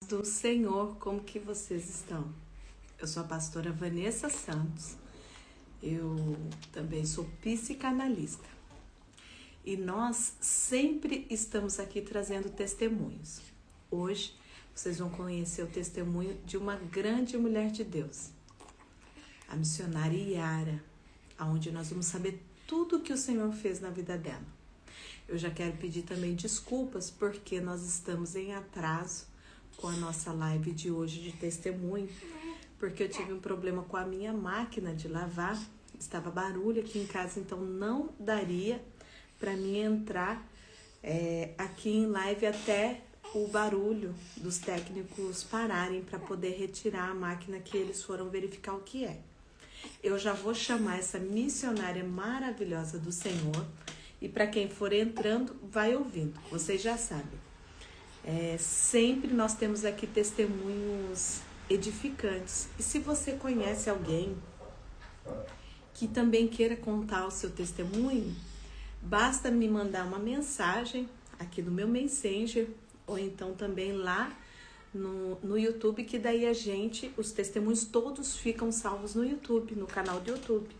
Do Senhor, como que vocês estão? Eu sou a pastora Vanessa Santos, eu também sou psicanalista e nós sempre estamos aqui trazendo testemunhos. Hoje vocês vão conhecer o testemunho de uma grande mulher de Deus, a missionária Yara, onde nós vamos saber tudo o que o Senhor fez na vida dela. Eu já quero pedir também desculpas porque nós estamos em atraso com a nossa live de hoje de testemunho, porque eu tive um problema com a minha máquina de lavar, estava barulho aqui em casa, então não daria para mim entrar aqui em live até o barulho dos técnicos pararem para poder retirar a máquina que eles foram verificar o que é. Eu já vou chamar essa missionária maravilhosa do Senhor e para quem for entrando, vai ouvindo, vocês já sabem. Sempre nós temos aqui testemunhos edificantes. E se você conhece alguém que também queira contar o seu testemunho, basta me mandar uma mensagem aqui no meu Messenger ou então também lá no YouTube, que daí os testemunhos todos ficam salvos no YouTube, no canal do YouTube.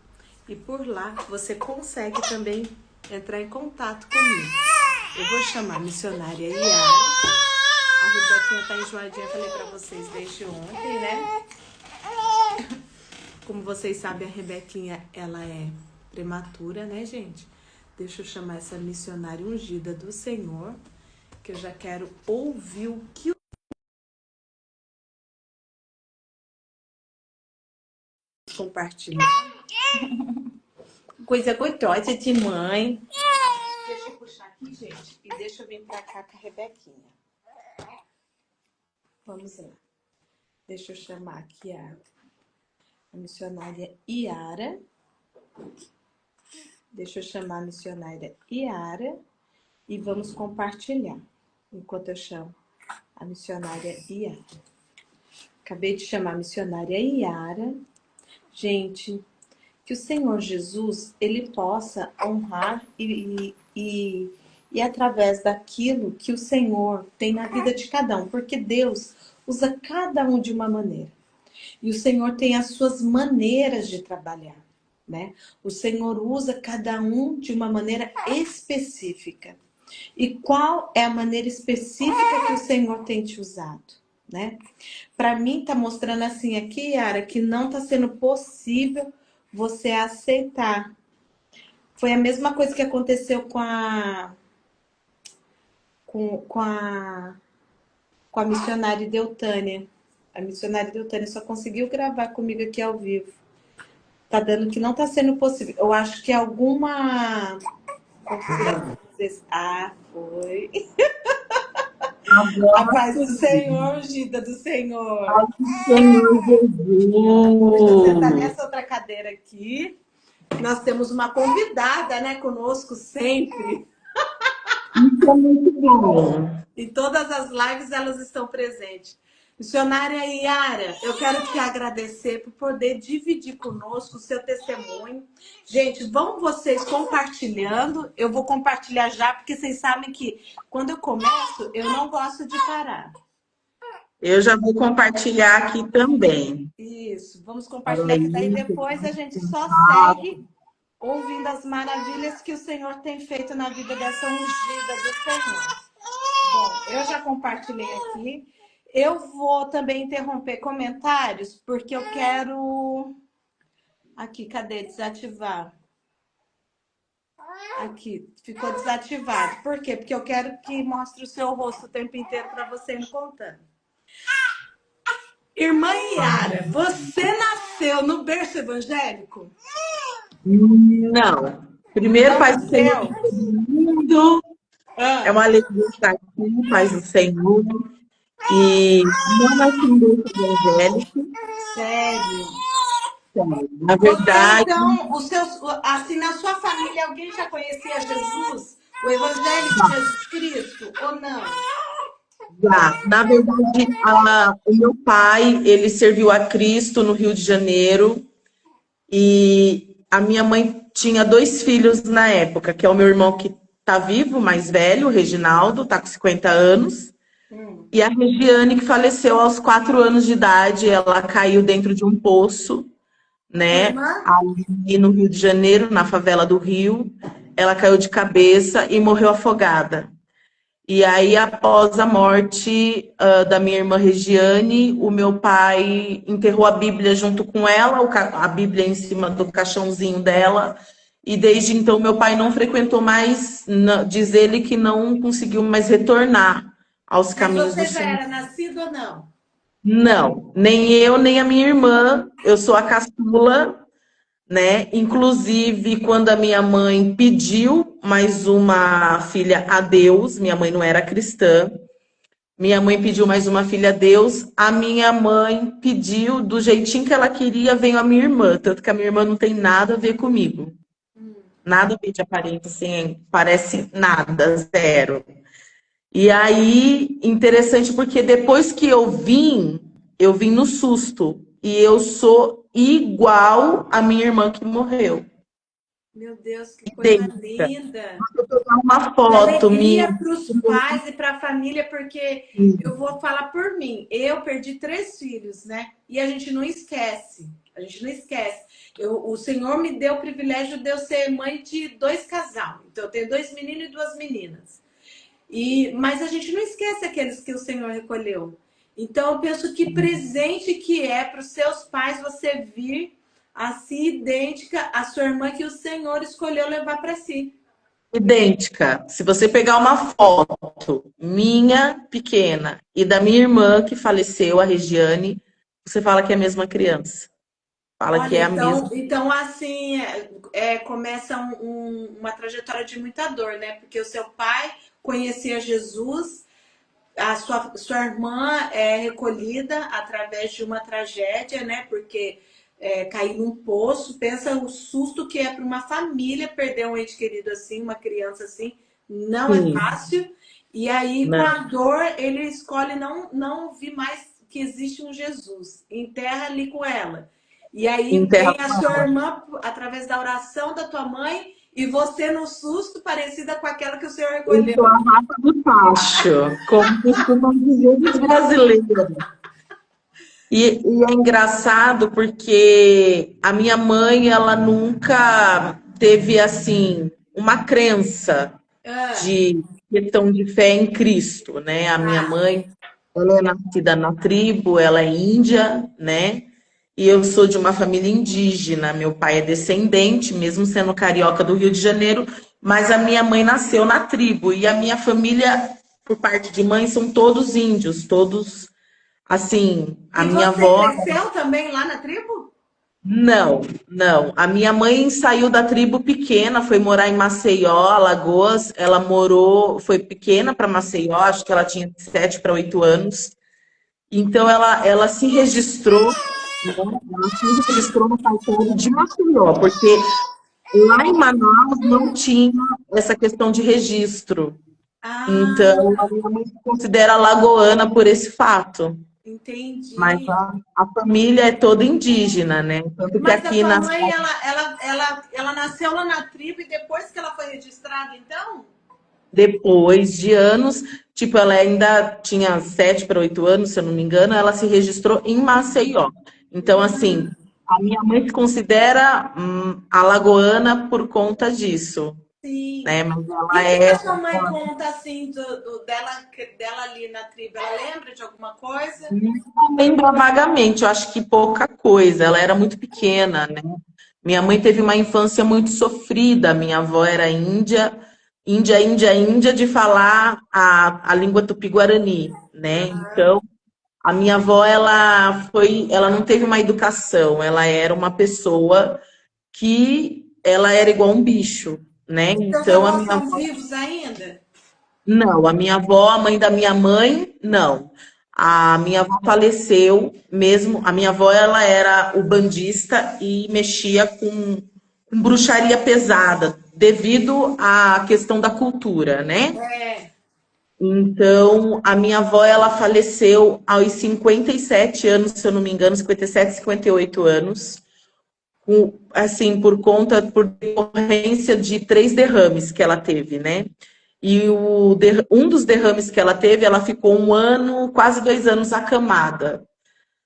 E por lá você consegue também entrar em contato comigo. Eu vou chamar a missionária Yara. A Rebequinha tá enjoadinha, falei pra vocês desde ontem, né? Como vocês sabem, a Rebequinha, ela é prematura, né, gente? Deixa eu chamar essa missionária ungida do Senhor, que eu já quero ouvir o que compartilhar. Coisa gostosa de mãe. Deixa eu puxar aqui, gente, e deixa eu vir pra cá com a Rebequinha. Vamos lá. Deixa eu chamar aqui a missionária Yara. Deixa eu chamar a missionária Yara e vamos compartilhar enquanto eu chamo a missionária Yara. Acabei de chamar a missionária Yara. Gente, que o Senhor Jesus, ele possa honrar e através daquilo que o Senhor tem na vida de cada um, porque Deus usa cada um de uma maneira. E o Senhor tem as suas maneiras de trabalhar, né? O Senhor usa cada um de uma maneira específica. E qual é a maneira específica que o Senhor tem te usado, né? Para mim tá mostrando assim aqui, Yara, que não tá sendo possível você aceitar. Foi a mesma coisa que aconteceu com a missionária Deutânia. A missionária Deutânia só conseguiu gravar comigo aqui ao vivo. Tá dando que não tá sendo possível. Eu acho que alguma... Ah, foi. A paz do Senhor, ungida do Senhor. Paz do Senhor Deixa eu sentar Jesus. nessa outra cadeira aqui. Nós temos uma convidada, né, conosco sempre. Isso é muito bom. Em todas as lives elas estão presentes. Missionária Yara, eu quero te agradecer por poder dividir conosco o seu testemunho. Gente, vão vocês compartilhando. Eu vou compartilhar já, porque vocês sabem que quando eu começo, eu não gosto de parar. Eu já vou compartilhar aqui também. Isso, vamos compartilhar, que daí depois a gente só segue ouvindo as maravilhas que o Senhor tem feito na vida dessa ungida do Senhor. Bom, eu já compartilhei aqui. Eu vou também interromper comentários, porque eu quero... Aqui, cadê? Desativar. Aqui, ficou desativado. Por quê? Porque eu quero que mostre o seu rosto o tempo inteiro para você ir me contando. Irmã Yara, você nasceu no berço evangélico? Não. Primeiro, Paz do Senhor, todo mundo. É uma alegria estar aqui, Paz do Senhor. E não nasci em berço evangélico. Sério? Na verdade, Você, então, assim, na sua família, alguém já conhecia Jesus? O Evangelho de Jesus Cristo, ou não? já. Na verdade, o meu pai, ele serviu a Cristo no Rio de Janeiro. E a minha mãe tinha 2 filhos na época, que é o meu irmão que está vivo, mais velho, o Reginaldo, está com 50 anos. E a Regiane, que faleceu aos 4 anos de idade, ela caiu dentro de um poço, Tua né? irmã? Ali no Rio de Janeiro, na favela do Rio. Ela caiu de cabeça e morreu afogada. E aí, após a morte da minha irmã Regiane, o meu pai enterrou a Bíblia junto com ela, a Bíblia em cima do caixãozinho dela. E desde então, meu pai não frequentou mais, diz ele que não conseguiu mais retornar aos Mas caminhos do você já Senhor. era nascido ou não? Não, nem eu, nem a minha irmã. Eu sou a caçula, né? Inclusive, quando a minha mãe pediu mais uma filha a Deus, minha mãe não era cristã, minha mãe pediu mais uma filha a Deus, a minha mãe pediu do jeitinho que ela queria, veio a minha irmã, tanto que a minha irmã não tem nada a ver comigo. Nada a ver de aparência, assim, parece nada, zero. E aí, interessante porque depois que eu vim no susto. E eu sou igual a minha irmã que morreu. Meu Deus, que coisa Idêntica. linda! Vou pegar uma Que foto minha. alegria para os pais e para a família, porque eu vou falar por mim. Eu perdi 3 filhos, né? E a gente não esquece. A gente não esquece. O Senhor me deu o privilégio de eu ser mãe de 2 casais. Então, eu tenho 2 meninos e 2 meninas. Mas a gente não esquece aqueles que o Senhor recolheu. Então, eu penso que presente que é para os seus pais você vir assim idêntica à sua irmã que o Senhor escolheu levar para si. Idêntica. Se você pegar uma foto minha pequena e da minha irmã que faleceu, a Regiane, você fala que é a mesma criança. Fala que Olha, é a mesma. então assim, começa uma trajetória de muita dor, né? Porque o seu pai conhecia Jesus, a sua irmã é recolhida através de uma tragédia, né? Porque caiu num poço. Pensa o susto que é para uma família perder um ente querido assim, uma criança assim, não é Sim, fácil. E aí, com né? a dor, ele escolhe não ouvir mais que existe um Jesus. Enterra ali com ela. E aí Enterra vem a com sua ela. irmã através da oração da tua mãe e você no susto, parecida com aquela que o Senhor Eu sou a recolheu. rata do tacho, como costumam dizer os brasileiros. E é engraçado porque a minha mãe, ela nunca teve, assim, uma crença Ah, de questão de fé em Cristo, né? A minha tá. mãe, ela é nascida na tribo, ela é índia, né? E eu sou de uma família indígena. Meu pai é descendente, mesmo sendo carioca do Rio de Janeiro, mas a minha mãe nasceu na tribo. E a minha família, por parte de mãe, são todos índios, todos assim. A E minha você avó, cresceu também lá na tribo? não, não. A minha mãe saiu da tribo pequena, foi morar em Maceió, Alagoas. Ela morou, foi pequena para Maceió, acho que ela tinha 7 para 8 anos. Então ela se registrou, né? Ela se registrou no cartório de Maceió, porque lá em Manaus não tinha essa questão de registro. Então Ah, a minha mãe se considera lagoana por esse fato. Mas entendi. a família é toda indígena, né? Tanto que Mas a aqui tua nas mãe, ela nasceu lá na tribo e depois que ela foi registrada, então? depois de anos, tipo, ela ainda tinha 7 para 8 anos, se eu não me engano, ela se registrou em Maceió. Então, assim, a minha mãe se considera alagoana por conta disso, Sim. né? Mas E ela o que que é a sua mãe conta assim dela ali na tribo? Ela lembra de alguma coisa? lembra vagamente, eu acho que pouca coisa. Ela era muito pequena, né? Minha mãe teve uma infância muito sofrida. Minha avó era índia, índia de falar a língua tupi-guarani, né? Então, a minha avó, ela não teve uma educação. Ela era uma pessoa que ela era igual um bicho, né? Seus Então, a avós minha são avó vivos ainda? não, a minha avó, a mãe da minha mãe, não. A minha avó faleceu mesmo. A minha avó, ela era ubandista e mexia com bruxaria pesada, devido à questão da cultura, né? É. Então, a minha avó, ela faleceu aos 57 anos, se eu não me engano, 57, 58 anos, assim, por decorrência de 3 derrames que ela teve, né? E um dos derrames que ela teve, ela ficou 1 ano, quase 2 anos acamada.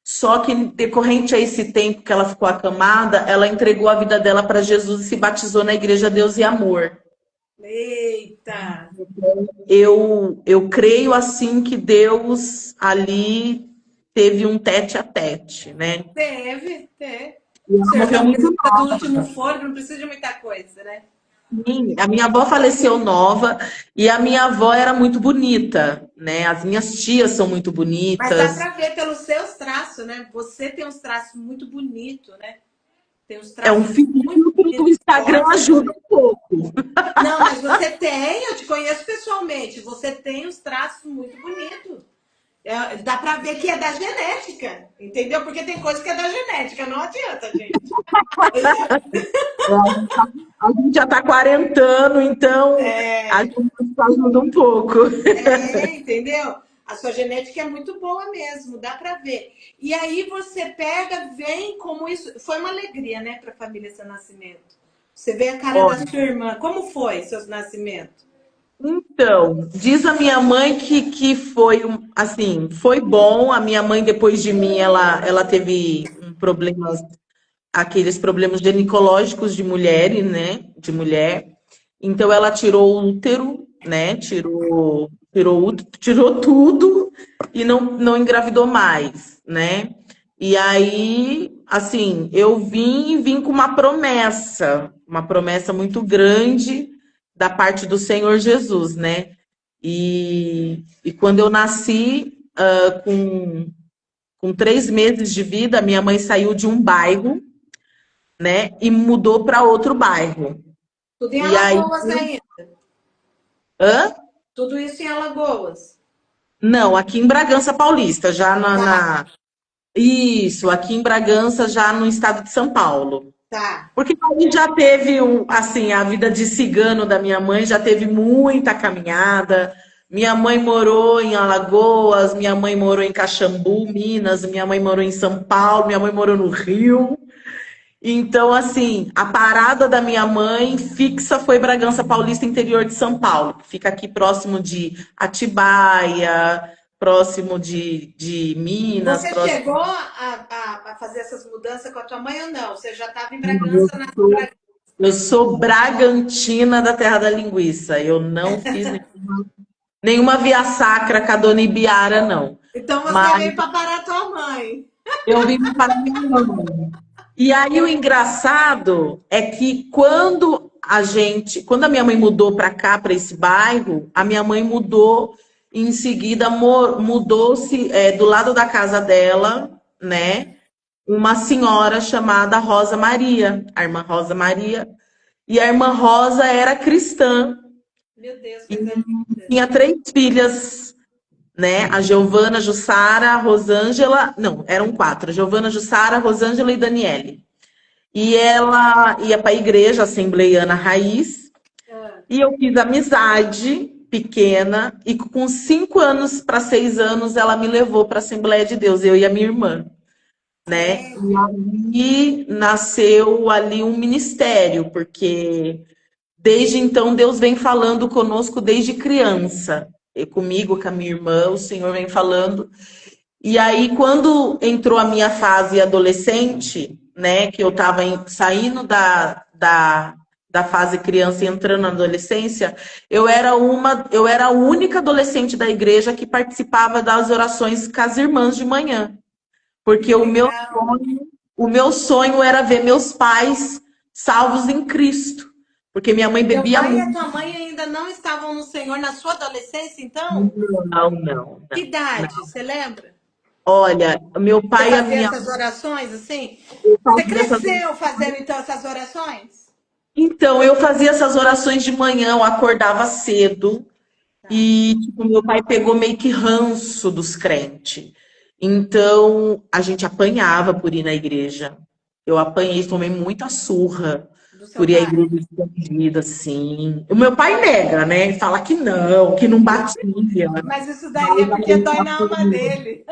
Só que, decorrente a esse tempo que ela ficou acamada, ela entregou a vida dela para Jesus e se batizou na Igreja Deus e Amor. Eita! Eu creio assim que Deus ali teve um tete a tete, né? Teve, teve. E O ela senhor já morreu muito precisa do nova. último fôlego, não precisa de muita coisa, né? Sim, a minha avó faleceu nova e a minha avó era muito bonita, né? As minhas tias são muito Mas dá bonitas. para ver pelos seus traços, né? Você tem uns traços muito bonitos, né? Tem uns É um traços muito filtro do bonitos, Instagram fortes. ajuda um pouco. Não, mas você tem, eu te conheço pessoalmente, você tem os traços muito bonitos. Dá pra ver que é da genética, entendeu? Porque tem coisa que é da genética, não adianta, gente. A gente já está quarentando, então a É, gente ajuda um pouco. entendeu? A sua genética é muito boa mesmo, dá pra ver. E aí você pega, vem como isso. Foi uma alegria, né, pra família seu nascimento. Você vê a cara da Olha, sua irmã. Como foi seu nascimento? então, diz a minha mãe que foi assim, foi bom. A minha mãe, depois de mim, ela teve problemas, aqueles problemas ginecológicos de mulher, né? De mulher. Então ela tirou o útero, né? Tirou tudo e não engravidou mais, né? E aí, assim, eu vim com uma promessa muito grande da parte do Senhor Jesus, né? E quando eu nasci, com 3 meses de vida, minha mãe saiu de um bairro, né? E mudou para outro bairro. Tudo em E aí, Alagoas ainda. hã? Tudo isso em Alagoas. Não, aqui em Bragança Paulista, já Tá, Isso, aqui em Bragança, já no estado de São Paulo. tá. Porque aí já teve, assim, a vida de cigano da minha mãe já teve muita caminhada. Minha mãe morou em Alagoas, minha mãe morou em Caxambu, Minas, minha mãe morou em São Paulo, minha mãe morou no Rio. Então, assim, a parada da minha mãe fixa foi Bragança Paulista, interior de São Paulo, que fica aqui próximo de Atibaia, próximo de Minas, Você próximo. chegou a fazer essas mudanças com a tua mãe ou não? Você já estava em Eu Bragança, nasceu em sou, Bragança. eu sou Bragantina da terra da linguiça. Eu não fiz nenhuma via sacra com a dona Ibiara, não. Então você Mas veio para parar a tua mãe. eu vim para minha mãe. E aí o engraçado é que quando a minha mãe mudou para cá, para esse bairro, a minha mãe mudou em seguida, mudou-se do lado da casa dela, né? Uma senhora chamada Rosa Maria, a irmã Rosa Maria. E a irmã Rosa era cristã Meu Deus, e coisa linda. tinha 3 filhas, né? A Giovana, a Jussara, a Rosângela. Não, eram 4. A Giovana, a Jussara, a Rosângela e Daniele. E ela ia para a igreja assembleiana raiz. Ah, E eu fiz amizade pequena. E com 5 anos para 6 anos, ela me levou para a Assembleia de Deus, eu e a minha irmã, né? E sério? aí nasceu ali um ministério, porque desde então Deus vem falando conosco desde criança. E comigo, com a minha irmã, o Senhor vem falando. E aí, quando entrou a minha fase adolescente, né, que eu estava saindo da fase criança e entrando na adolescência, eu era a única adolescente da igreja que participava das orações com as irmãs de manhã. Que Porque legal. o meu sonho era ver meus pais salvos em Cristo. Porque minha mãe Teu bebia pai e a muito. tua mãe ainda não estavam no Senhor na sua adolescência, então? Não, não, Que não, idade? não. Você lembra? Olha, meu Você pai e a fazia minha essas orações assim? mãe Você faziam essas. cresceu fazendo então essas orações? Então, eu fazia essas orações de manhã, eu acordava cedo Tá. e tipo, meu pai pegou meio que ranço dos crentes. Então, a gente apanhava por ir na igreja. Eu apanhei, tomei muita surra Do seu por ir à pai. igreja escondida, assim. O meu pai nega, né? Fala que não batia. Mas isso daí é Mas a porque gente dói na alma apanhou. dele.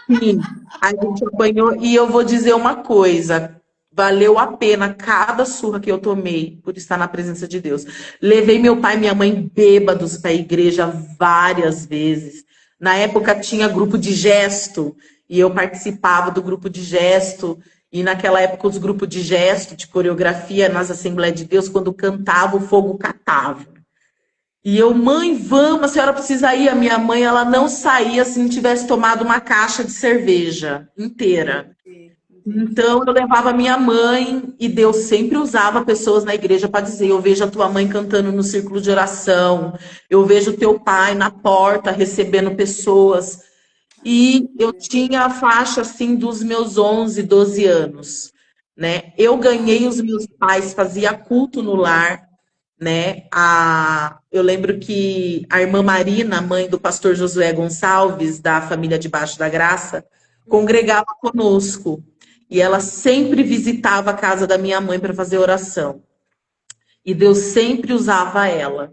Sim, a gente apanhou. E eu vou dizer uma coisa. valeu a pena cada surra que eu tomei por estar na presença de Deus. Levei meu pai e minha mãe bêbados para a igreja várias vezes. Na época tinha grupo de gesto e eu participava do grupo de gesto. E naquela época os grupos de gesto, de coreografia nas Assembleias de Deus, quando cantava, o fogo catava. E eu, mãe, vamos, a senhora precisa ir. A minha mãe, ela não saía se não tivesse tomado uma caixa de cerveja inteira. Entendi. Então, eu levava minha mãe e Deus sempre usava pessoas na igreja para dizer: eu vejo a tua mãe cantando no círculo de oração, eu vejo o teu pai na porta recebendo pessoas. E eu tinha a faixa assim dos meus 11, 12 anos, né? Eu ganhei os meus pais, fazia culto no lar, né? Eu lembro que a irmã Marina, mãe do pastor Josué Gonçalves, da família Debaixo da Graça, congregava conosco. E ela sempre visitava a casa da minha mãe para fazer oração. E Deus sempre usava ela.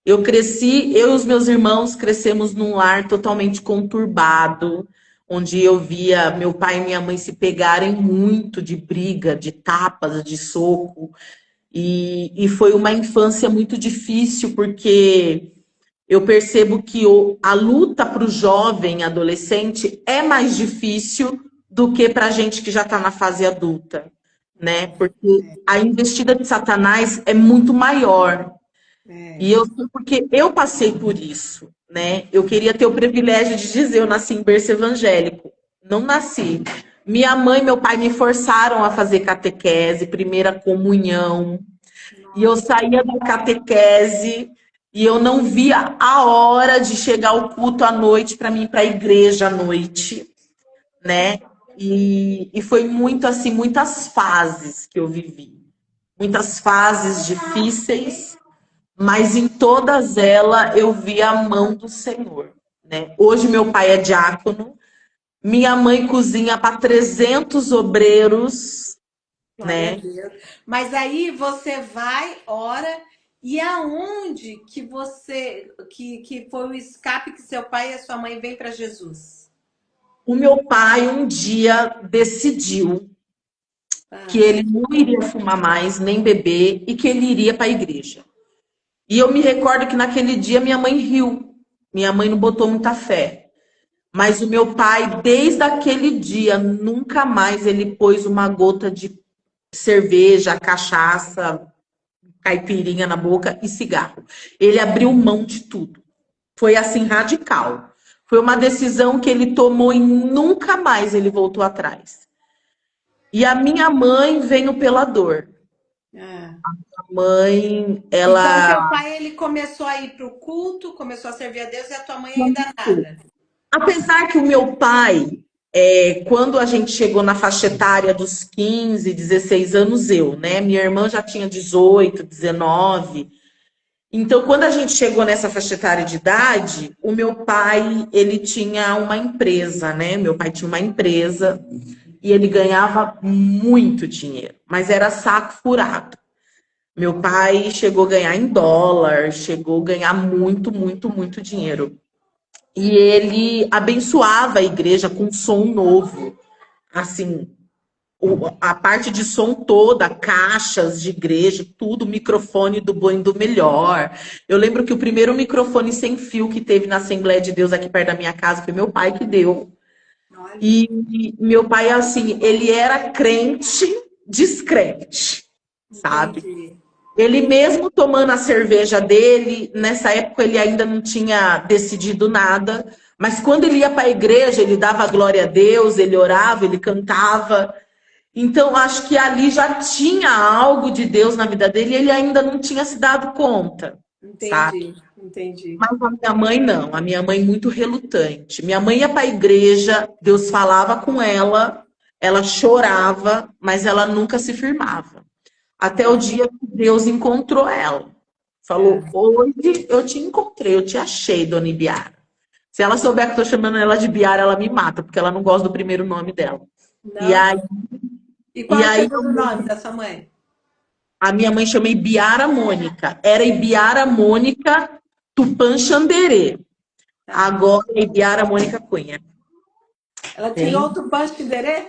Eu cresci, eu e os meus irmãos crescemos num lar totalmente conturbado, onde eu via meu pai e minha mãe se pegarem muito de briga, de tapas, de soco. E foi uma infância muito difícil, porque eu percebo que a luta para o jovem adolescente é mais difícil do que para a gente que já está na fase adulta, né? Porque a investida de Satanás é muito maior. É. E eu sei porque eu passei por isso, né? Eu queria ter o privilégio de dizer, eu nasci em berço evangélico. Não nasci. Minha mãe e meu pai me forçaram a fazer catequese, primeira comunhão. E eu saía da catequese e eu não via a hora de chegar ao culto à noite para mim ir para a igreja à noite, né? E foi muito assim, muitas fases que eu vivi. Muitas fases difíceis, mas em todas elas eu vi a mão do Senhor, né? Hoje meu pai é diácono, minha mãe cozinha para 300 obreiros, Glória a né? Deus. Mas aí você vai, ora, e aonde que que foi o escape que seu pai e a sua mãe vêm para Jesus? O meu pai um dia decidiu que Ah, ele não iria fumar mais, nem beber, e que ele iria para a igreja. E eu me recordo que naquele dia minha mãe riu. Minha mãe não botou muita fé. Mas o meu pai, desde aquele dia, nunca mais ele pôs uma gota de cerveja, cachaça, caipirinha na boca e cigarro. Ele abriu mão de tudo. Foi assim radical. Foi uma decisão que ele tomou e nunca mais ele voltou atrás. E a minha mãe veio pela dor. ah. A mãe, Então ela. seu pai ele começou a ir para o culto, começou a servir a Deus e a tua mãe ainda nada. Apesar que o meu pai, quando a gente chegou na faixa etária dos 15, 16 anos, eu, né? Minha irmã já tinha 18, 19. Então, quando a gente chegou nessa faixa etária de idade, o meu pai, ele tinha uma empresa, né? Meu pai tinha uma empresa e ele ganhava muito dinheiro, mas era saco furado. Meu pai chegou a ganhar em dólar, chegou a ganhar muito, muito, muito dinheiro. E ele abençoava a igreja com som novo. Assim, a parte de som toda, caixas de igreja, tudo, microfone do bom e do melhor. Eu lembro que o primeiro microfone sem fio que teve na Assembleia de Deus aqui perto da minha casa foi meu pai que deu. Olha, E meu pai, assim, ele era crente descrente, sabe? entendi. Ele mesmo tomando a cerveja dele, nessa época ele ainda não tinha decidido nada, mas quando ele ia para a igreja, ele dava glória a Deus, ele orava, ele cantava. Então, acho que ali já tinha algo de Deus na vida dele e ele ainda não tinha se dado conta, sabe? Entendi, entendi. Mas a minha mãe não, a minha mãe muito relutante. Minha mãe ia para a igreja, Deus falava com ela chorava, mas ela nunca se firmava. Até o dia que Deus encontrou ela. É. Falou: hoje eu te encontrei, eu te achei, dona Ibiara. Se ela souber que eu tô chamando ela de Biara, ela me mata, porque ela não gosta do primeiro nome dela. E Não? aí, E qual e é o aí segundo nome da sua mãe? a minha mãe chama Ibiara Mônica. Era Ibiara Mônica Tupã Xanderê. Tá. Agora é Ibiara Mônica Cunha. Ela tinha Tem? outro Banco Derê?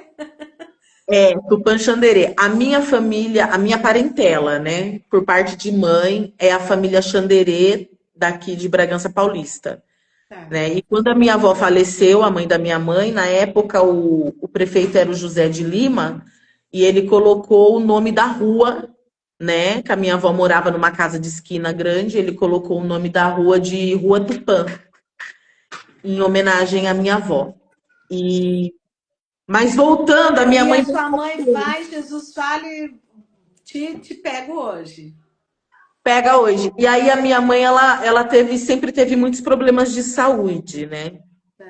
Tupã Xanderê. A minha família, a minha parentela, né, por parte de mãe, é a família Xanderê daqui de Bragança Paulista, Tá. né? E quando a minha avó faleceu, a mãe da minha mãe, na época o prefeito era o José de Lima, e ele colocou o nome da rua, né? Que a minha avó morava numa casa de esquina grande, ele colocou o nome da rua de Rua Tupã, em homenagem à minha avó. E mas voltando, a minha E mãe a sua mãe vai, Jesus fale, te pego hoje. pega hoje. E aí a minha mãe, ela sempre teve muitos problemas de saúde, né? Tá.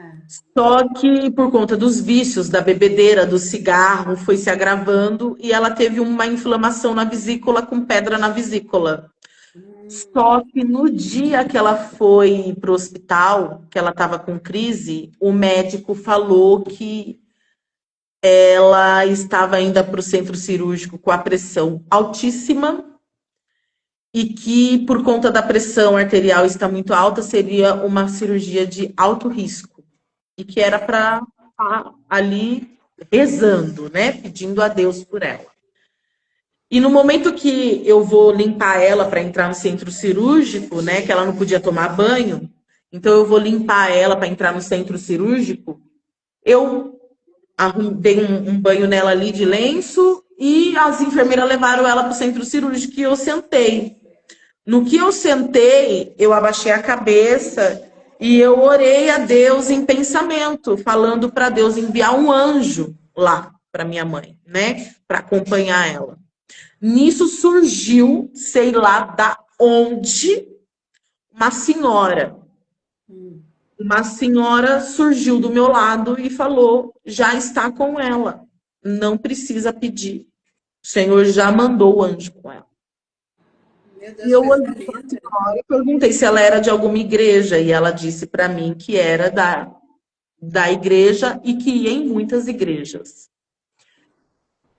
Só que por conta dos vícios, da bebedeira, do cigarro, foi se agravando e ela teve uma inflamação na vesícula com pedra na vesícula. Só que no dia que ela foi para o hospital, que ela estava com crise, o médico falou que ela estava ainda para o centro cirúrgico com a pressão altíssima e que, por conta da pressão arterial estar muito alta, seria uma cirurgia de alto risco. E que era para estar ali rezando, né? Pedindo a Deus por ela. E no momento que eu vou limpar ela para entrar no centro cirúrgico, né? Que ela não podia tomar banho, então eu vou limpar ela para entrar no centro cirúrgico, eu dei um banho nela ali de lenço e as enfermeiras levaram ela para o centro cirúrgico e eu sentei. No que eu sentei, eu abaixei a cabeça e eu orei a Deus em pensamento, falando para Deus enviar um anjo lá para minha mãe, né, para acompanhar ela. Nisso surgiu, sei lá da onde, uma senhora. Uma senhora surgiu do meu lado e falou: já está com ela, não precisa pedir. O Senhor já mandou o anjo com ela. Meu E Deus, eu coisa olhei para a linda. senhora e perguntei se ela era de alguma igreja, e ela disse para mim que era da igreja e que ia em muitas igrejas.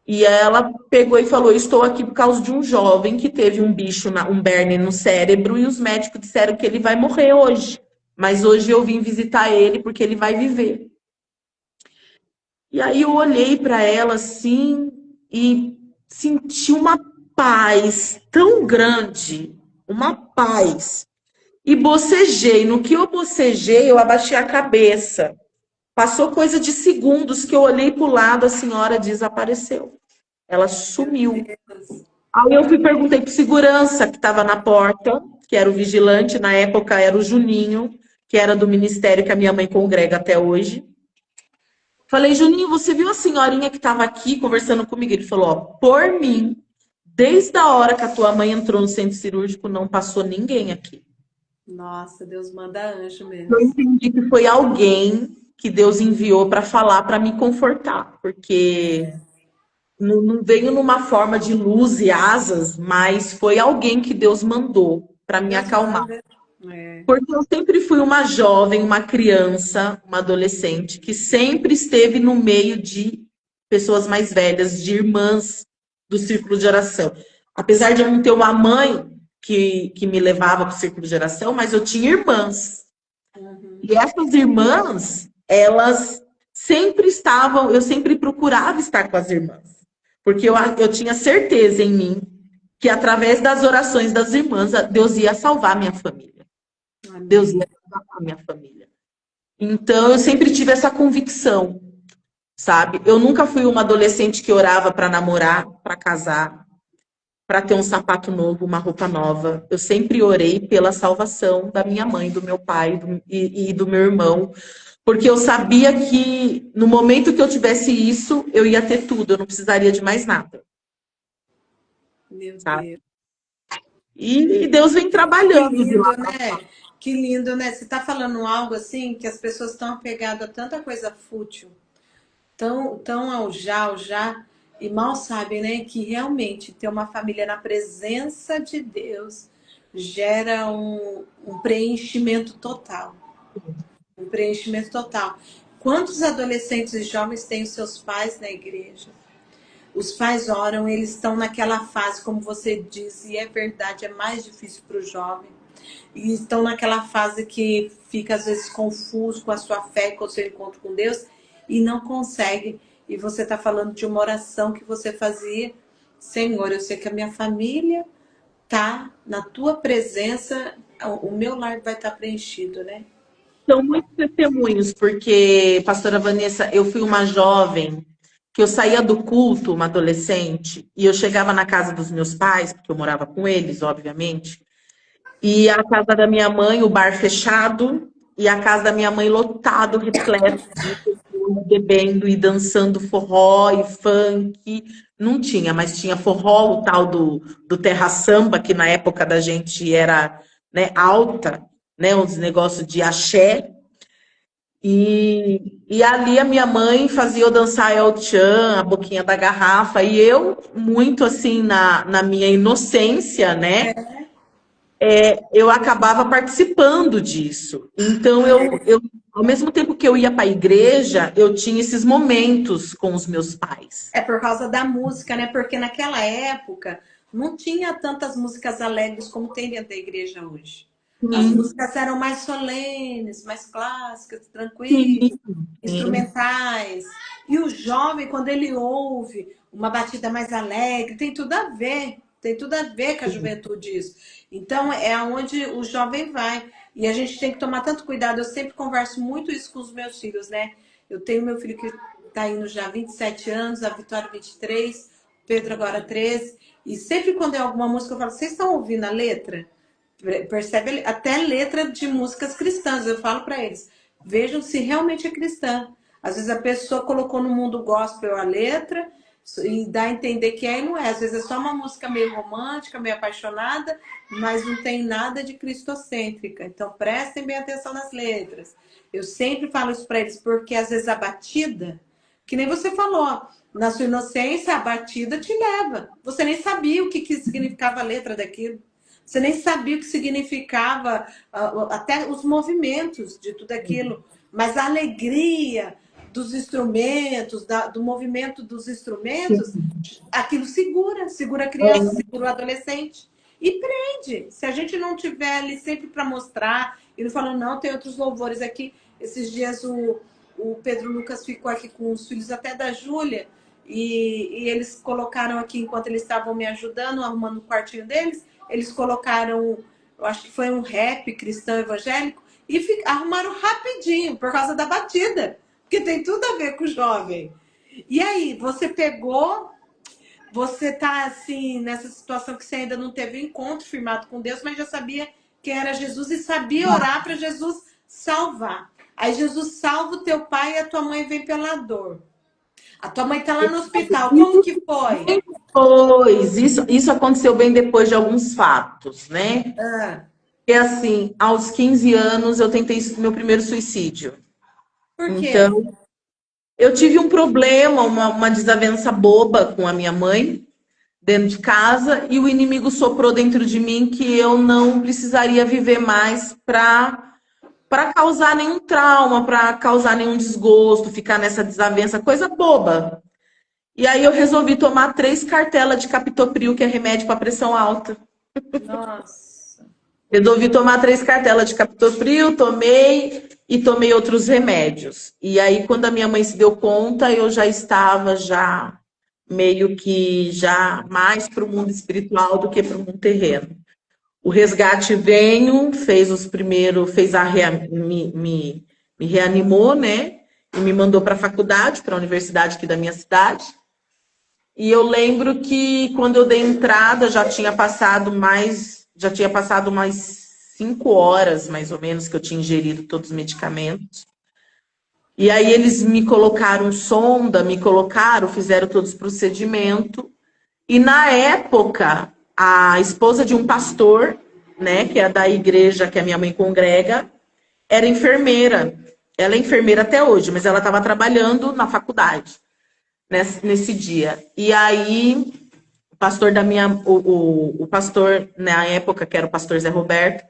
E ela pegou e falou: estou aqui por causa de um jovem que teve um bicho, um berne no cérebro, e os médicos disseram que ele vai morrer hoje. Mas hoje eu vim visitar ele porque ele vai viver. E aí eu olhei para ela assim e senti uma paz tão grande, uma paz. E bocejei. No que eu bocejei, eu abaixei a cabeça. Passou coisa de segundos que eu olhei para o lado, a senhora desapareceu. Ela sumiu. Deus. Aí eu fui perguntei para o segurança que estava na porta, que era o vigilante, na época era o Juninho, que era do ministério que a minha mãe congrega até hoje. Falei, Juninho, você viu a senhorinha que estava aqui conversando comigo? Ele falou, ó, por mim, desde a hora que a tua mãe entrou no centro cirúrgico, não passou ninguém aqui. Nossa, Deus manda anjo Eu mesmo. entendi que foi alguém que Deus enviou para falar, para me confortar, porque não veio numa forma de luz e asas, mas foi alguém que Deus mandou para me Deus acalmar. manda. É. Porque eu sempre fui uma jovem, uma criança, uma adolescente que sempre esteve no meio de pessoas mais velhas, de irmãs do círculo de oração. Apesar de eu não ter uma mãe que me levava para o círculo de oração, mas eu tinha irmãs. Uhum. E essas irmãs, elas sempre estavam, eu sempre procurava estar com as irmãs. Porque eu tinha certeza em mim que através das orações das irmãs, Deus ia salvar minha família. Deus ia Amém. salvar a minha família. Então, eu sempre tive essa convicção, sabe? Eu nunca fui uma adolescente que orava para namorar, para casar, para ter um sapato novo, uma roupa nova. Eu sempre orei pela salvação da minha mãe, do meu pai e do meu irmão, porque eu sabia que no momento que eu tivesse isso, eu ia ter tudo, eu não precisaria de mais nada, Meu sabe? Deus. E Deus vem Que trabalhando de lá lindo, para cá. né? Que lindo, né? Você está falando algo assim que as pessoas estão apegadas a tanta coisa fútil, tão ao já, e mal sabem, né? Que realmente ter uma família na presença de Deus gera um preenchimento total. Um preenchimento total. Quantos adolescentes e jovens têm os seus pais na igreja? Os pais oram, eles estão naquela fase, como você disse, e é verdade, é mais difícil para o jovem. E estão naquela fase que fica às vezes confuso com a sua fé, com o seu encontro com Deus, e não consegue. e você está falando de uma oração que você fazia. Senhor, eu sei que a minha família tá na tua presença, o meu lar vai estar preenchido, né? São muitos testemunhos, porque, pastora Vanessa, eu fui uma jovem que eu saía do culto, uma adolescente, e eu chegava na casa dos meus pais, porque eu morava com eles, obviamente, e a casa da minha mãe, o bar fechado, e a casa da minha mãe lotado, repleto de pessoas bebendo e dançando forró e funk. Não tinha, mas tinha forró, o tal do terra samba, que na época da gente era, né, alta, né, os negócios de axé. E ali a minha mãe fazia eu dançar El Chan, a boquinha da garrafa, e eu, muito assim, na minha inocência, né? Eu acabava participando disso. Então, ao mesmo tempo que eu ia para a igreja, eu tinha esses momentos com os meus pais. É por causa da música, né? Porque naquela época não tinha tantas músicas alegres como tem dentro da igreja hoje. As Sim, músicas eram mais solenes, mais clássicas, tranquilas, sim, sim. instrumentais. E o jovem, quando ele ouve uma batida mais alegre, tem tudo a ver com a juventude isso. Então é aonde o jovem vai. E a gente tem que tomar tanto cuidado. Eu sempre converso muito isso com os meus filhos, né? Eu tenho meu filho que está indo já 27 anos, a Vitória 23, o Pedro agora 13. E sempre quando é alguma música, eu falo, vocês estão ouvindo a letra? Percebe até letra de músicas cristãs. Eu falo para eles, vejam se realmente é cristã. Às vezes a pessoa colocou no mundo gospel a letra e dá a entender que é e não é. Às vezes é só uma música meio romântica, meio apaixonada, mas não tem nada de cristocêntrica. Então prestem bem atenção nas letras. Eu sempre falo isso para eles, porque às vezes a batida, que nem você falou, na sua inocência, a batida te leva. Você nem sabia o que significava a letra daquilo. Você nem sabia o que significava até os movimentos de tudo aquilo. Mas a alegria dos instrumentos, do movimento dos instrumentos, aquilo segura a criança, segura o adolescente. E prende. Se a gente não tiver ali sempre para mostrar, e não falando, não, tem outros louvores aqui. Esses dias o Pedro Lucas ficou aqui com os filhos até da Júlia, e eles colocaram aqui, enquanto eles estavam me ajudando, arrumando o quartinho deles, eles colocaram, eu acho que foi um rap cristão evangélico, e arrumaram rapidinho, por causa da batida, porque tem tudo a ver com o jovem. E aí, você pegou, você tá assim, nessa situação que você ainda não teve encontro firmado com Deus, mas já sabia quem era Jesus e sabia orar para Jesus salvar. Aí Jesus salva o teu pai e a tua mãe vem pela dor. A tua mãe tá lá no hospital. Como que foi? Pois, isso aconteceu bem depois de alguns fatos, né? Ah, E assim, aos 15 anos eu tentei meu primeiro suicídio. por quê? Então, eu tive um problema, uma desavença boba com a minha mãe dentro de casa e o inimigo soprou dentro de mim que eu não precisaria viver mais para causar nenhum trauma, para causar nenhum desgosto, ficar nessa desavença, coisa boba. E aí eu resolvi tomar 3 cartelas de captopril, que é remédio para pressão alta. Nossa. Resolvi tomar 3 cartelas de captopril, tomei e tomei outros remédios. E aí, quando a minha mãe se deu conta, eu já estava já meio que já mais para o mundo espiritual do que para o mundo terreno. O resgate veio, fez os primeiros, me reanimou, né? E me mandou para a faculdade, para a universidade aqui da minha cidade. E eu lembro que quando eu dei entrada já tinha passado mais 5 horas, mais ou menos, que eu tinha ingerido todos os medicamentos. E aí eles me colocaram sonda, fizeram todos os procedimentos. E na época, a esposa de um pastor, né, que é da igreja que a minha mãe congrega, era enfermeira. Ela é enfermeira até hoje, mas ela estava trabalhando na faculdade nesse dia. E aí, o pastor da minha. O pastor, na época, que era o pastor Zé Roberto,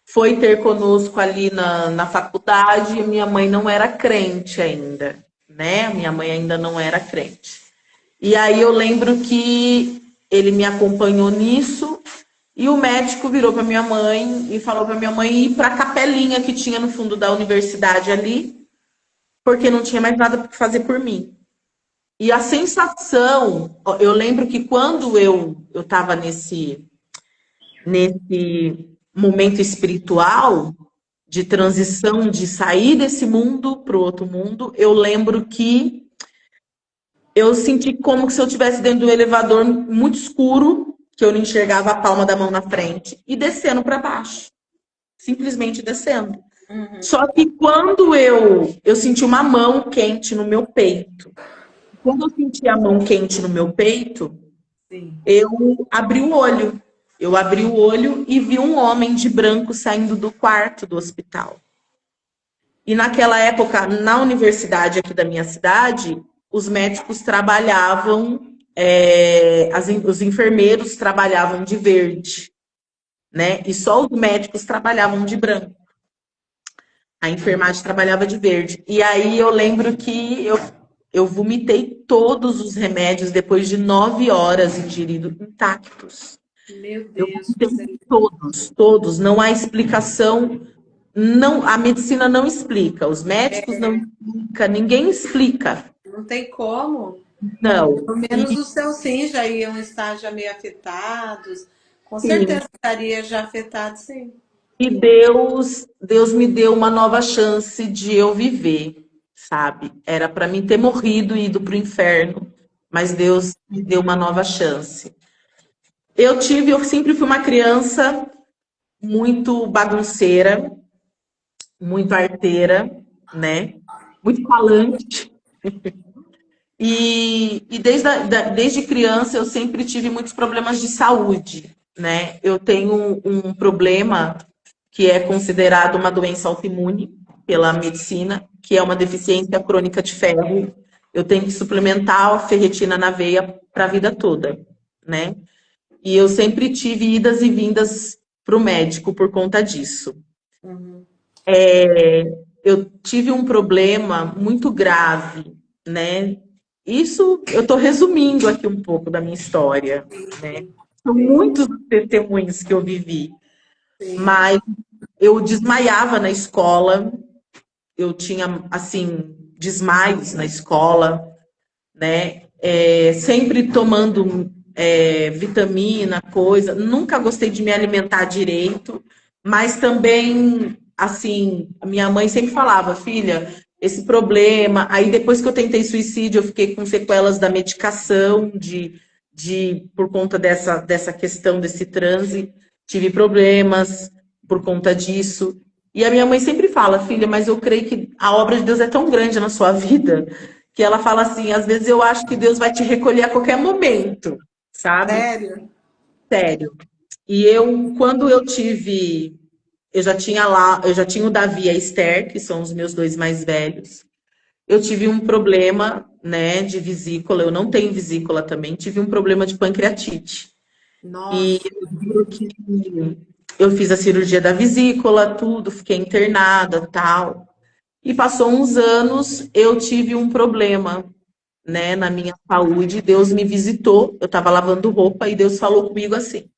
foi ter conosco ali na faculdade e minha mãe não era crente ainda, né? Minha mãe ainda não era crente. E aí eu lembro que ele me acompanhou nisso e o médico virou para minha mãe e falou para minha mãe ir para a capelinha que tinha no fundo da universidade ali, porque não tinha mais nada para fazer por mim. E a sensação, eu lembro que quando eu estava nesse momento espiritual de transição, de sair desse mundo para o outro mundo, eu lembro que eu senti como se eu estivesse dentro de um elevador muito escuro, que eu não enxergava a palma da mão na frente, e descendo para baixo. Simplesmente descendo. Só que quando eu senti uma mão quente no meu peito, quando eu senti a mão quente no meu peito, Sim. eu abri o olho. Eu abri o olho e vi um homem de branco saindo do quarto do hospital. E naquela época, na universidade aqui da minha cidade, os médicos trabalhavam, os enfermeiros trabalhavam de verde, né? E só os médicos trabalhavam de branco. A enfermagem trabalhava de verde. E aí eu lembro que eu vomitei todos os remédios depois de 9 horas ingeridos intactos. Meu Eu Deus, vomitei todos, todos. Não há explicação. Não, a medicina não explica, os médicos não explicam, ninguém explica. não tem como. Não. Pelo E menos os seus sim já iam estar já meio afetados. Com sim, certeza estaria já afetado, sim. e Deus me deu uma nova chance de eu viver, sabe? Era para mim ter morrido e ido para o inferno, mas Deus me deu uma nova chance. Eu sempre fui uma criança muito bagunceira, muito arteira, né? Muito falante. E desde criança eu sempre tive muitos problemas de saúde, né? Eu tenho um problema que é considerado uma doença autoimune pela medicina, que é uma deficiência crônica de ferro. Eu tenho que suplementar a ferritina na veia para a vida toda, né? E eu sempre tive idas e vindas para o médico por conta disso. Uhum. Eu tive um problema muito grave, né? Isso eu estou resumindo aqui um pouco da minha história, né? São muitos os testemunhos que eu vivi, Sim. mas eu desmaiava na escola, eu tinha assim desmaios na escola, né? Sempre tomando vitamina, coisa. Nunca gostei de me alimentar direito, mas também, assim, a minha mãe sempre falava, filha, esse problema. Aí depois que eu tentei suicídio, eu fiquei com sequelas da medicação, por conta dessa questão desse transe, tive problemas por conta disso. E a minha mãe sempre fala, filha, mas eu creio que a obra de Deus é tão grande na sua vida que ela fala assim, às vezes eu acho que Deus vai te recolher a qualquer momento, sabe? Sério? Sério. E quando eu já tinha o Davi e a Esther, que são os meus dois mais velhos. Eu tive um problema, né, de vesícula, eu não tenho vesícula também, tive um problema de pancreatite. E Nossa. eu lembro que eu fiz a cirurgia da vesícula, tudo, fiquei internada, tal. E passou uns anos, eu tive um problema, né, na minha saúde. Deus me visitou, eu estava lavando roupa e Deus falou comigo assim: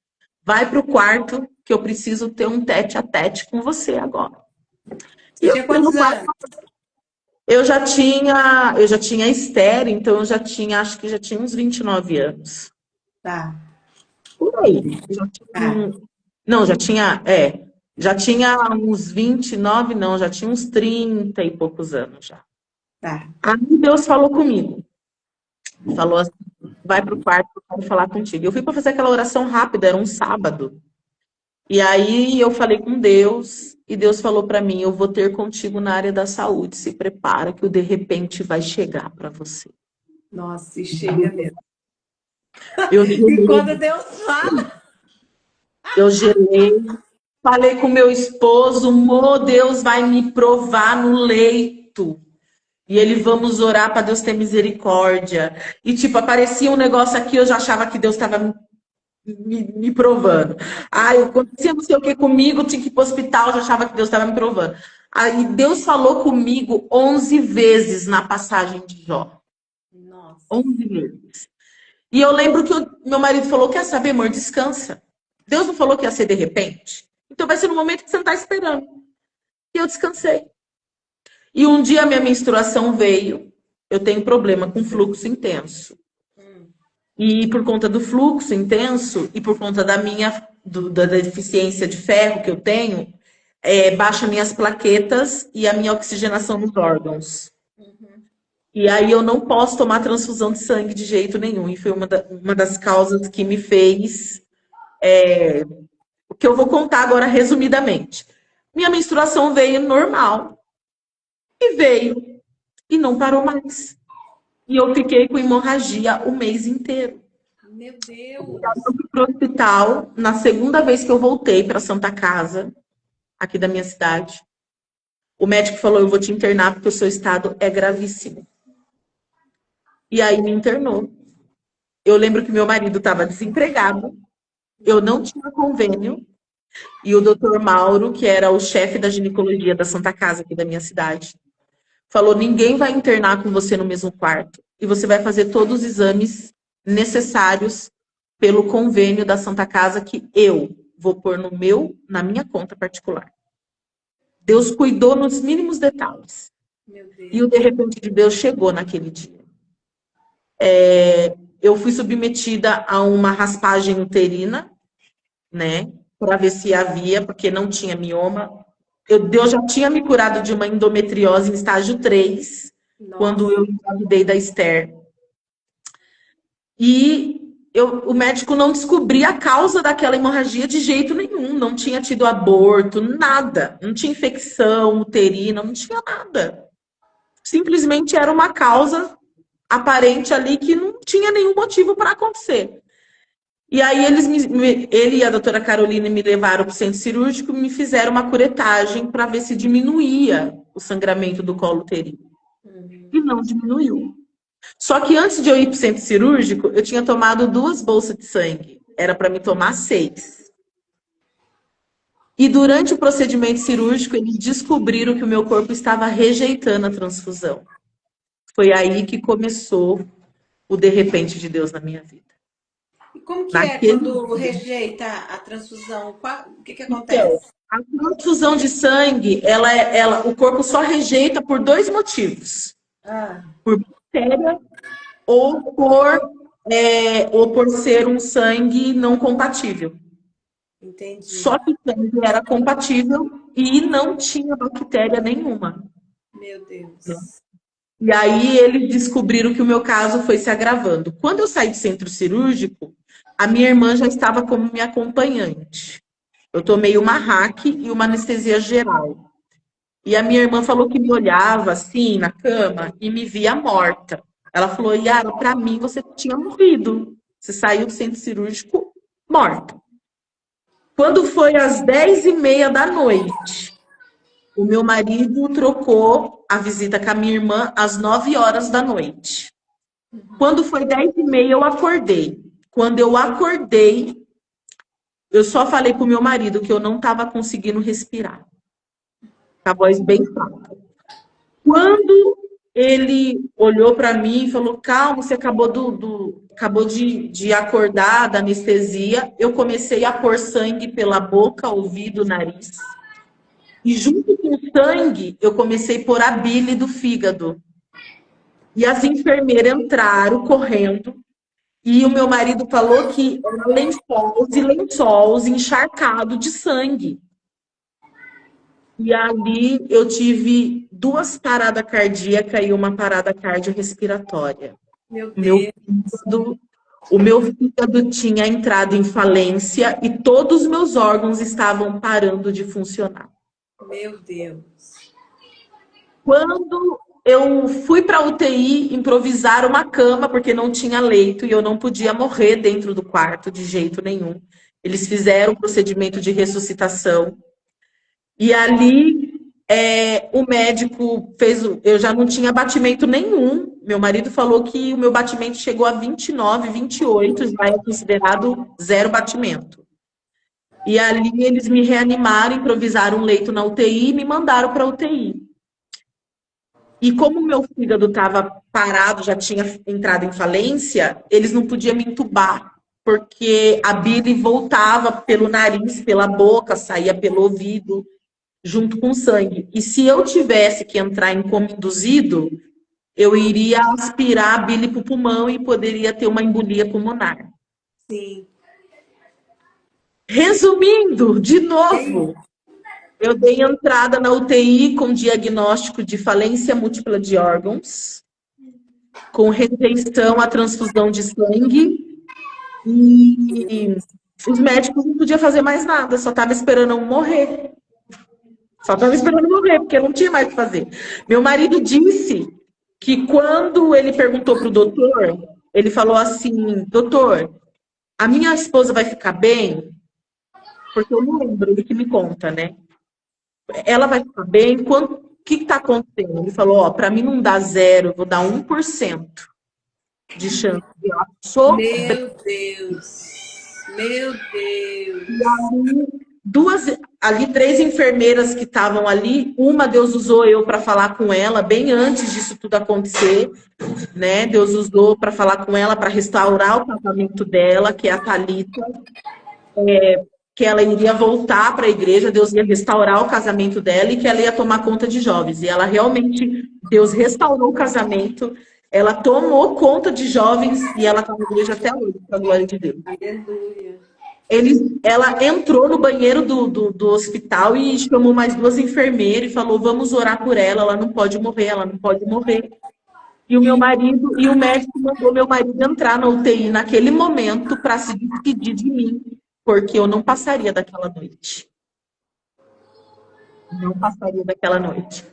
vai para o quarto que eu preciso ter um tete a tete com você agora. E Você eu tinha fui no quantos quarto, anos? eu já tinha estéreo, então eu já tinha, acho que já tinha uns 29 anos. Tá, Por aí. Já tinha tá, não, já tinha uns 29, não, já tinha uns 30 e poucos anos já. tá. Aí Deus falou comigo, falou assim, vai pro quarto, eu quero falar contigo. Eu fui para fazer aquela oração rápida, era um sábado. E aí eu falei com Deus, e Deus falou para mim, eu vou ter contigo na área da saúde, se prepara que o de repente vai chegar para você. Nossa, e chega mesmo. Eu E gelei, quando Deus fala, eu gelei, falei com meu esposo, Deus vai me provar no leito. E ele, vamos orar para Deus ter misericórdia. E, tipo, aparecia um negócio aqui, eu já achava que Deus estava me provando. Aí, acontecia não sei o que comigo, tinha que ir para o hospital, eu já achava que Deus estava me provando. Aí, Deus falou comigo 11 vezes na passagem de Jó. nossa, 11 vezes. E eu lembro que meu marido falou, quer saber, amor, descansa. Deus não falou que ia ser de repente? Então vai ser no momento que você não está esperando. E eu descansei. E um dia minha menstruação veio, eu tenho problema com fluxo intenso. E por conta do fluxo intenso e por conta da deficiência de ferro que eu tenho, baixa minhas plaquetas e a minha oxigenação nos órgãos. E aí eu não posso tomar transfusão de sangue de jeito nenhum. E foi uma das causas que me fez o que eu vou contar agora resumidamente. Minha menstruação veio normal. E veio. E não parou mais. E eu fiquei com hemorragia o mês inteiro. Meu Deus! Eu fui pro hospital na segunda vez que eu voltei para Santa Casa, aqui da minha cidade. O médico falou, eu vou te internar porque o seu estado é gravíssimo. E aí me internou. Eu lembro que meu marido estava desempregado, eu não tinha convênio, e o doutor Mauro, que era o chefe da ginecologia da Santa Casa aqui da minha cidade, falou, ninguém vai internar com você no mesmo quarto, e você vai fazer todos os exames necessários pelo convênio da Santa Casa que eu vou pôr na minha conta particular. Deus cuidou nos mínimos detalhes. E o de repente de Deus chegou naquele dia. Eu fui submetida a uma raspagem uterina, né? Para ver se havia, porque não tinha mioma. Deus já tinha me curado de uma endometriose em estágio 3, quando eu engravidei da Esther. E o médico não descobria a causa daquela hemorragia de jeito nenhum. Não tinha tido aborto, nada. Não tinha infecção uterina, não tinha nada. Simplesmente era uma causa aparente ali que não tinha nenhum motivo para acontecer. E aí ele e a doutora Carolina me levaram para o centro cirúrgico e me fizeram uma curetagem para ver se diminuía o sangramento do colo uterino. E não diminuiu. Só que antes de eu ir para o centro cirúrgico, eu tinha tomado 2 bolsas de sangue. Era para me tomar 6. E durante o procedimento cirúrgico, eles descobriram que o meu corpo estava rejeitando a transfusão. Foi aí que começou o de repente de Deus na minha vida. E como que é quando rejeita a transfusão? O que acontece? A transfusão de sangue, o corpo só rejeita por 2 motivos. Por bactéria ou por ser um sangue não compatível. Entendi. Só que o sangue era compatível e não tinha bactéria nenhuma. Meu Deus. E aí eles descobriram que o meu caso foi se agravando. Quando eu saí do centro cirúrgico, a minha irmã já estava como minha acompanhante. Eu tomei uma RAC e uma anestesia geral. E a minha irmã falou que me olhava assim na cama e me via morta. Ela falou, Yara, para mim você tinha morrido. Você saiu do centro cirúrgico morta. Quando foi às 10h30 da noite, o meu marido trocou a visita com a minha irmã às 9 horas da noite. Quando foi 10h30, eu acordei. Quando eu acordei, eu só falei pro meu marido que eu não estava conseguindo respirar. Com a voz bem fraca. Quando ele olhou para mim e falou, calma, você acabou de acordar da anestesia, eu comecei a pôr sangue pela boca, ouvido, nariz. E junto com o sangue, eu comecei a pôr a bile do fígado. E as enfermeiras entraram correndo. E o meu marido falou que eram lençóis e lençóis encharcados de sangue. E ali eu tive 2 paradas cardíacas e uma parada cardiorrespiratória. Meu Deus. O meu fígado tinha entrado em falência e todos os meus órgãos estavam parando de funcionar. Meu Deus. Quando eu fui para a UTI improvisar uma cama, porque não tinha leito e eu não podia morrer dentro do quarto de jeito nenhum. Eles fizeram o procedimento de ressuscitação. E ali o médico fez... Eu já não tinha batimento nenhum. Meu marido falou que o meu batimento chegou a 29, 28, já é considerado 0 batimento. E ali eles me reanimaram, improvisaram um leito na UTI e me mandaram para a UTI. E como meu fígado estava parado, já tinha entrado em falência, eles não podiam me entubar, porque a bile voltava pelo nariz, pela boca, saía pelo ouvido, junto com o sangue. E se eu tivesse que entrar em coma induzido, eu iria aspirar a bile para o pulmão e poderia ter uma embolia pulmonar. Sim. Resumindo, de Sim. novo, eu dei entrada na UTI com diagnóstico de falência múltipla de órgãos, com rejeição à transfusão de sangue, e os médicos não podiam fazer mais nada, só estava esperando eu morrer. Só estava esperando eu morrer, porque não tinha mais o que fazer. Meu marido disse que quando ele perguntou para o doutor, ele falou assim: doutor, a minha esposa vai ficar bem? Porque eu não lembro, ele que me conta, né? Ela vai ficar bem? O que está acontecendo? Ele falou: ó, para mim não dá zero, vou dar 1% de chance de ela sofrer. Meu Deus. Meu Deus. Ali, 3 enfermeiras que estavam ali, uma Deus usou eu para falar com ela, bem antes disso tudo acontecer, né? Deus usou para falar com ela, para restaurar o casamento dela, que é a Thalita, que ela iria voltar para a igreja, Deus ia restaurar o casamento dela e que ela ia tomar conta de jovens. E ela realmente, Deus restaurou o casamento, ela tomou conta de jovens e ela está na igreja até hoje, para a glória de Deus. Aleluia. Ela entrou no banheiro do hospital e chamou mais 2 enfermeiras e falou: vamos orar por ela, ela não pode morrer, ela não pode morrer. E o meu marido, e o médico mandou meu marido entrar na UTI naquele momento para se despedir de mim, porque eu não passaria daquela noite. Não passaria daquela noite.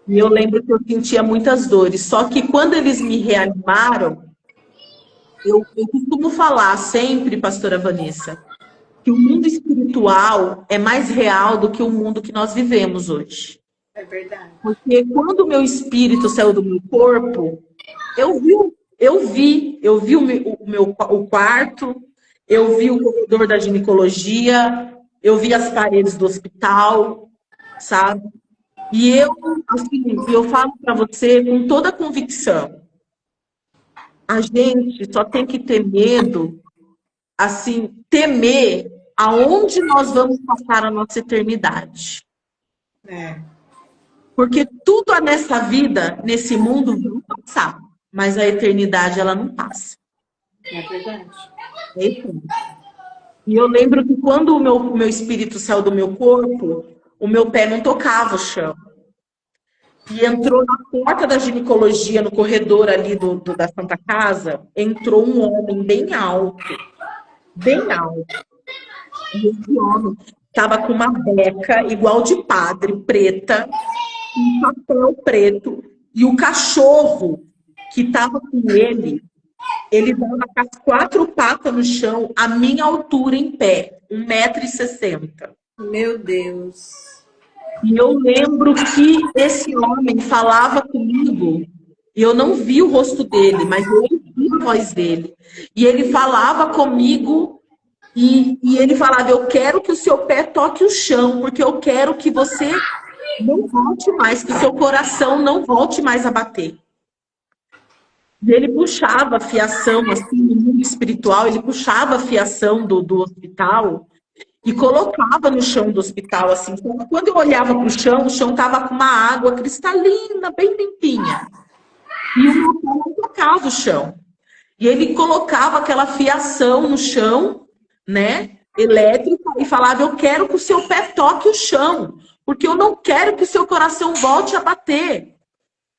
E eu lembro que eu sentia muitas dores. Só que quando eles me reanimaram, eu costumo falar sempre, pastora Vanessa, que o mundo espiritual é mais real do que o mundo que nós vivemos hoje. É verdade. Porque quando o meu espírito saiu do meu corpo, eu vi o quarto, eu vi o corredor da ginecologia, eu vi as paredes do hospital, sabe? E eu falo para você com toda a convicção, a gente só tem que ter medo, assim, temer aonde nós vamos passar a nossa eternidade. É. Porque tudo nessa vida, nesse mundo, vai passar. Mas a eternidade, ela não passa. É verdade. É isso. E eu lembro que quando o meu espírito saiu do meu corpo, o meu pé não tocava o chão. E entrou na porta da ginecologia, no corredor ali da Santa Casa, entrou um homem bem alto. Bem alto. E esse homem estava com uma beca igual de padre, preta, um papel preto, e o cachorro que estava com ele dava com as 4 patas no chão, a minha altura em pé, 1,60 m. Meu Deus. E eu lembro que esse homem falava comigo, e eu não vi o rosto dele, mas eu ouvi a voz dele. E ele falava comigo, e ele falava: eu quero que o seu pé toque o chão, porque eu quero que você não volte mais, que seu coração não volte mais a bater. E ele puxava a fiação, assim, no mundo espiritual, ele puxava a fiação do hospital e colocava no chão do hospital, assim. Então, quando eu olhava para o chão estava com uma água cristalina, bem limpinha. E o meu pé não tocava o chão. E ele colocava aquela fiação no chão, né, elétrica, e falava: eu quero que o seu pé toque o chão, porque eu não quero que o seu coração volte a bater.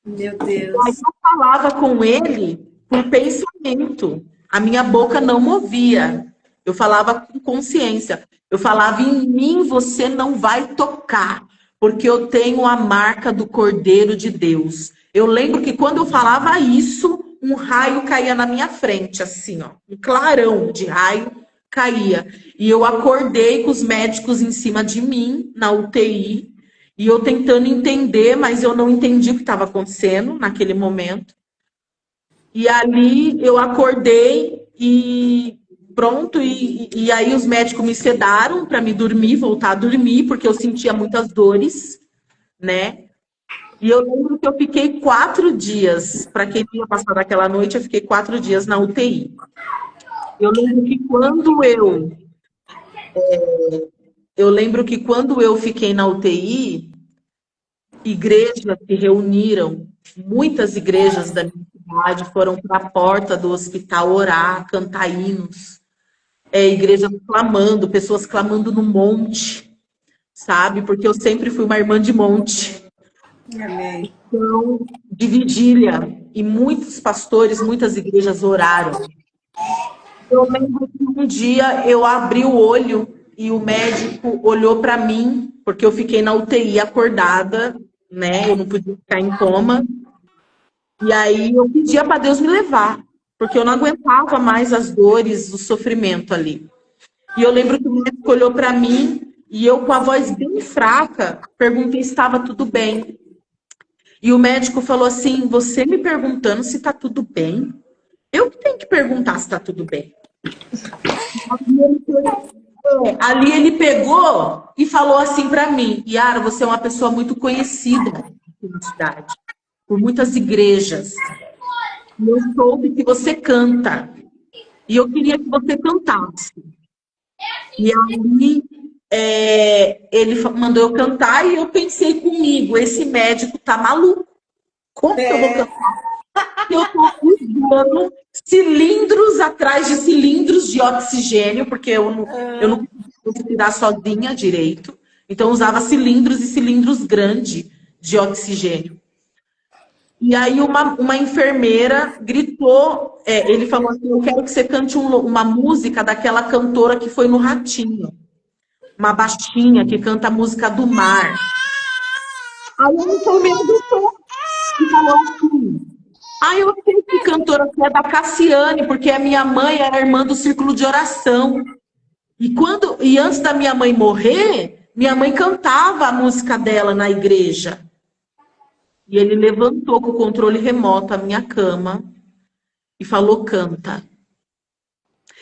Meu Aí Deus. eu falava com ele por pensamento. A minha boca não movia. Eu falava com consciência. Eu falava: em mim você não vai tocar, porque eu tenho a marca do Cordeiro de Deus. Eu lembro que quando eu falava isso, um raio caía na minha frente, assim, ó. Um clarão de raio caía. E eu acordei com os médicos em cima de mim, na UTI, e eu tentando entender, mas eu não entendi o que estava acontecendo naquele momento. E ali eu acordei e pronto, e aí os médicos me sedaram para me dormir, voltar a dormir, porque eu sentia muitas dores, né? E eu lembro que eu fiquei 4 dias, para quem tinha passado aquela noite, eu fiquei 4 dias na UTI. Eu lembro que quando eu fiquei na UTI, igrejas se reuniram Muitas igrejas da minha cidade foram para a porta do hospital orar, cantar hinos. Igrejas clamando, pessoas clamando no monte, sabe? Porque eu sempre fui uma irmã de monte. Amém. Então, de vigília. E muitos pastores, muitas igrejas oraram. Eu lembro que um dia eu abri o olho e o médico olhou para mim, porque eu fiquei na UTI acordada, né? Eu não podia ficar em coma. E aí eu pedia para Deus me levar, porque eu não aguentava mais as dores, o sofrimento ali. E eu lembro que o médico olhou para mim e eu, com a voz bem fraca, perguntei se estava tudo bem. E o médico falou assim: você me perguntando se está tudo bem? Eu que tenho que perguntar se está tudo bem. Ali ele pegou e falou assim para mim: Yara, você é uma pessoa muito conhecida aqui na cidade, por muitas igrejas. E eu soube que você canta. E eu queria que você cantasse. E aí ele mandou eu cantar e eu pensei comigo: esse médico tá maluco. Como que eu vou cantar? Eu tô usando cilindros atrás de cilindros de oxigênio, porque eu não conseguia respirar sozinha direito. Então, eu usava cilindros e cilindros grandes de oxigênio. E aí, uma enfermeira gritou, ele falou assim: eu quero que você cante uma música daquela cantora que foi no Ratinho. Uma baixinha que canta a música do mar. Aí, a enfermeira gritou e falou assim: eu sei que cantora é da Cassiane, porque a minha mãe era irmã do Círculo de Oração. E antes da minha mãe morrer, minha mãe cantava a música dela na igreja. E ele levantou com o controle remoto a minha cama e falou: canta.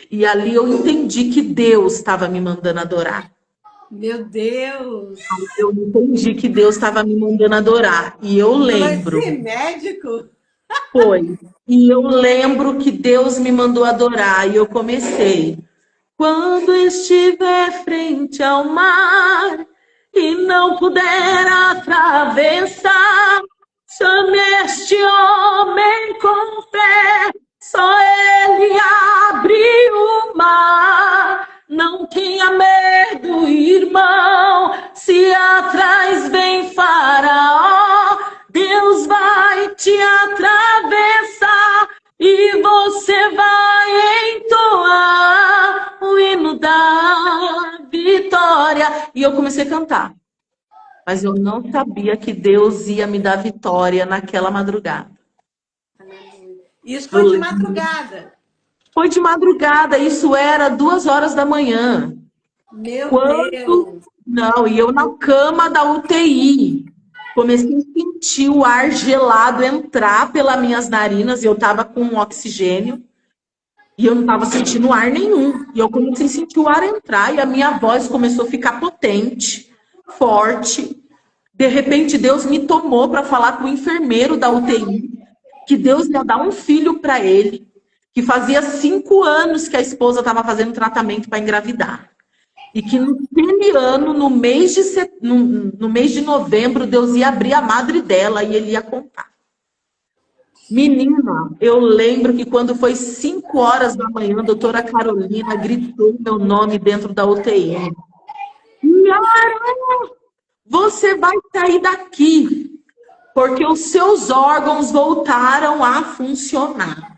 E ali eu entendi que Deus estava me mandando adorar. Meu Deus! Eu entendi que Deus estava me mandando adorar. E eu lembro. Esse médico? Foi. E eu lembro que Deus me mandou adorar. E eu comecei: quando estiver frente ao mar e não puder atravessar, chame este homem com fé, só ele abre o mar. Não tenha medo, irmão, se atrás vem Faraó, Deus vai te atravessar e você vai entoar o hino da vitória. E eu comecei a cantar. Mas eu não sabia que Deus ia me dar vitória naquela madrugada. Isso foi de madrugada? Foi de madrugada, isso era 2 horas da manhã. Meu Deus! Não, e eu na cama da UTI. Comecei a sentir o ar gelado entrar pelas minhas narinas, e eu tava com oxigênio, e eu não tava sentindo ar nenhum. E eu comecei a sentir o ar entrar, e a minha voz começou a ficar potente, forte. De repente, Deus me tomou para falar com o enfermeiro da UTI, que Deus ia dar um filho para ele, que fazia 5 anos que a esposa estava fazendo tratamento para engravidar. E que naquele ano, no mês de novembro, Deus ia abrir a madre dela e ele ia contar. Menina, eu lembro que quando foi 5 horas da manhã, a doutora Carolina gritou meu nome dentro da UTI. Yara, você vai sair daqui, porque os seus órgãos voltaram a funcionar.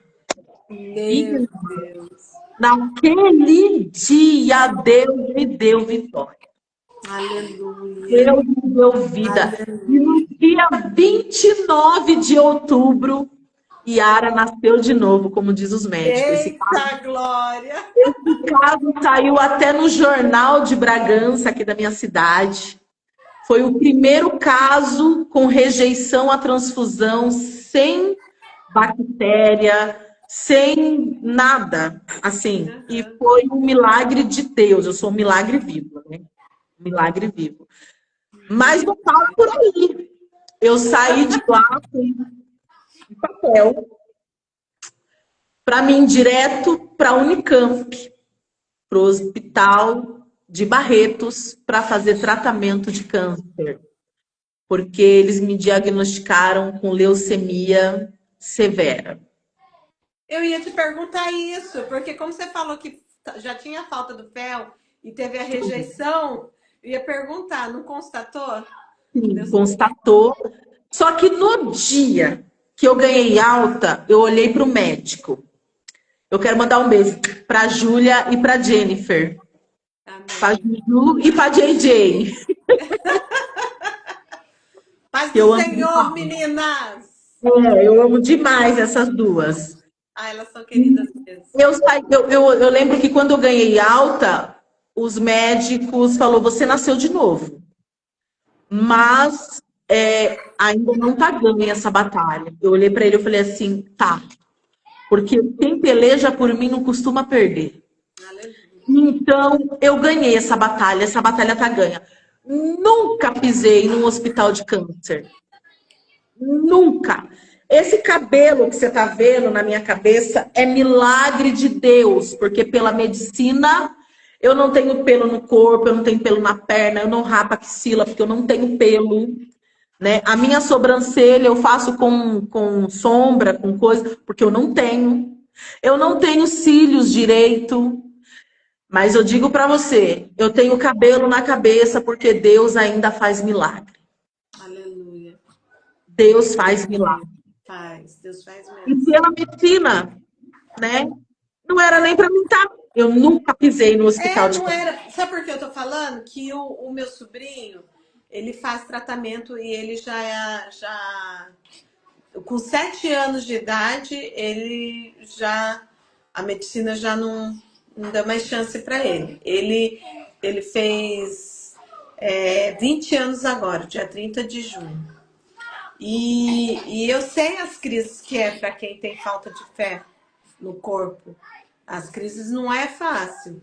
Meu Deus! Naquele dia, Deus me deu vitória. Aleluia! Deus me deu vida. Aleluia. E no dia 29 de outubro, Yara nasceu de novo, como diz os médicos. Eita, glória! Esse caso saiu até no Jornal de Bragança, aqui da minha cidade. Foi o primeiro caso com rejeição à transfusão, sem bactéria, sem nada, assim. E foi um milagre de Deus. Eu sou um milagre vivo, né? Um milagre vivo. Mas não falo por aí. Eu saí de lá com papel para mim direto para a Unicamp, para o Hospital de Barretos, para fazer tratamento de câncer. porque eles me diagnosticaram com leucemia severa. Eu ia te perguntar isso, porque como você falou que já tinha falta do fel e teve a rejeição, eu ia perguntar, não constatou? Sim, constatou. Só que no dia que eu ganhei alta, eu olhei para o médico. Eu quero mandar um beijo para a Júlia e para a Jennifer. Para Juju e para JJ. Paz Eu do amo Senhor, demais. meninas! Eu amo demais essas duas. Ah, elas são queridas mesmo. Eu lembro que quando eu ganhei alta, os médicos falaram, você nasceu de novo. Mas ainda não está ganha essa batalha. Eu olhei para ele e falei assim, tá. Porque quem peleja por mim não costuma perder. Então, eu ganhei essa batalha tá ganha. Nunca pisei num hospital de câncer. Nunca. Esse cabelo que você está vendo na minha cabeça é milagre de Deus, porque pela medicina eu não tenho pelo no corpo, eu não tenho pelo na perna, eu não rapo a axila porque eu não tenho pelo, né? A minha sobrancelha eu faço com sombra, com coisa, porque eu não tenho. Eu não tenho cílios direito, mas eu digo para você, eu tenho cabelo na cabeça porque Deus ainda faz milagre. Aleluia. Deus faz milagre. Deus faz E mesmo. pela medicina, né? Não era nem para mim estar. Eu nunca pisei no hospital de Não câncer. era. Sabe por que eu tô falando? Que o meu sobrinho, ele faz tratamento e ele já com 7 anos de idade, ele já. A medicina já não dá mais chance para ele. Ele fez 20 anos agora, dia 30 de junho. E eu sei as crises que é para quem tem falta de fé no corpo. As crises não é fácil.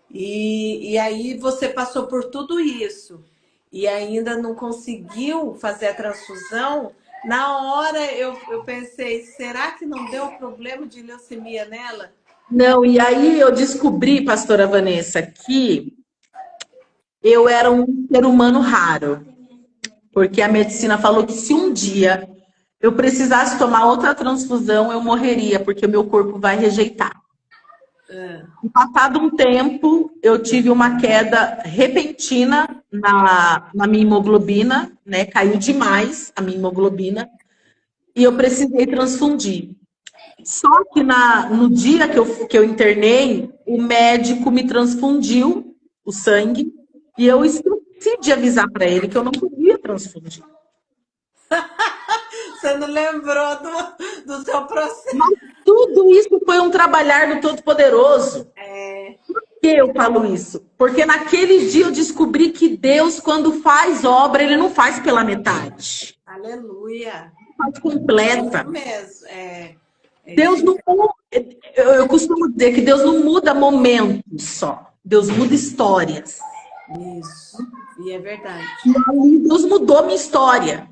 E aí você passou por tudo isso e ainda não conseguiu fazer a transfusão. Na hora eu pensei, será que não deu problema de leucemia nela? Não, e aí eu descobri, pastora Vanessa, que eu era um ser humano raro. Porque a medicina falou que se um dia eu precisasse tomar outra transfusão, eu morreria, porque o meu corpo vai rejeitar. E passado um tempo, eu tive uma queda repentina na minha hemoglobina, né? Caiu demais a minha hemoglobina, e eu precisei transfundir. Só que no dia que eu internei, o médico me transfundiu o sangue, e eu esqueci de avisar para ele que eu não podia transfundir. Você não lembrou do seu processo? Mas tudo isso foi um trabalhar do Todo-Poderoso. Por que eu falo isso? Porque naquele dia eu descobri que Deus, quando faz obra, ele não faz pela metade. Aleluia. Faz completa. Isso mesmo. Deus não. Eu costumo dizer que Deus não muda momentos só. Deus muda histórias. Isso. E é verdade. E aí Deus mudou minha história.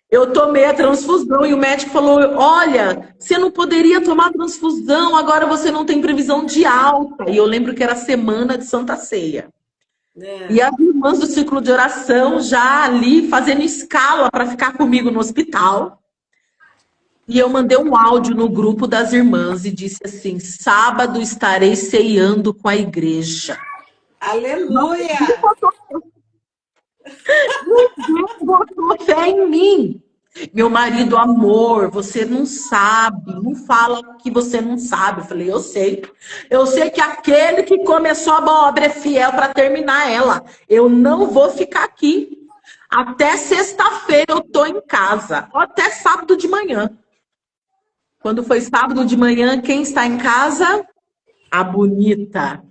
Eu tomei a transfusão e o médico falou: olha, você não poderia tomar transfusão, agora você não tem previsão de alta. E eu lembro que era semana de Santa Ceia. E as irmãs do ciclo de oração já ali fazendo escala para ficar comigo no hospital. E eu mandei um áudio no grupo das irmãs e disse assim: sábado estarei ceando com a igreja. Aleluia! Ninguém botou fé em mim. Meu marido, amor, você não sabe, não fala que você não sabe. Eu falei, eu sei. Eu sei que aquele que começou a obra é fiel para terminar ela. Eu não vou ficar aqui. Até sexta-feira eu tô em casa. Ou até sábado de manhã. Quando foi sábado de manhã, quem está em casa? A bonita.